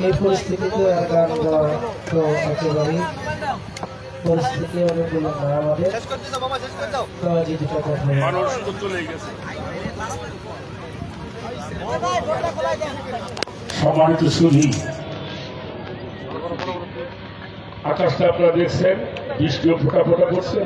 [SPEAKER 3] এই পরিস্থিতিতে গান গাওয়া তো একেবারে পরিস্থিতি অনেকগুলো না আমাদের
[SPEAKER 1] সম্মানিত সুধী, আকাশটা আপনারা দেখছেন, বৃষ্টিও ফোটা ফোটা করছে।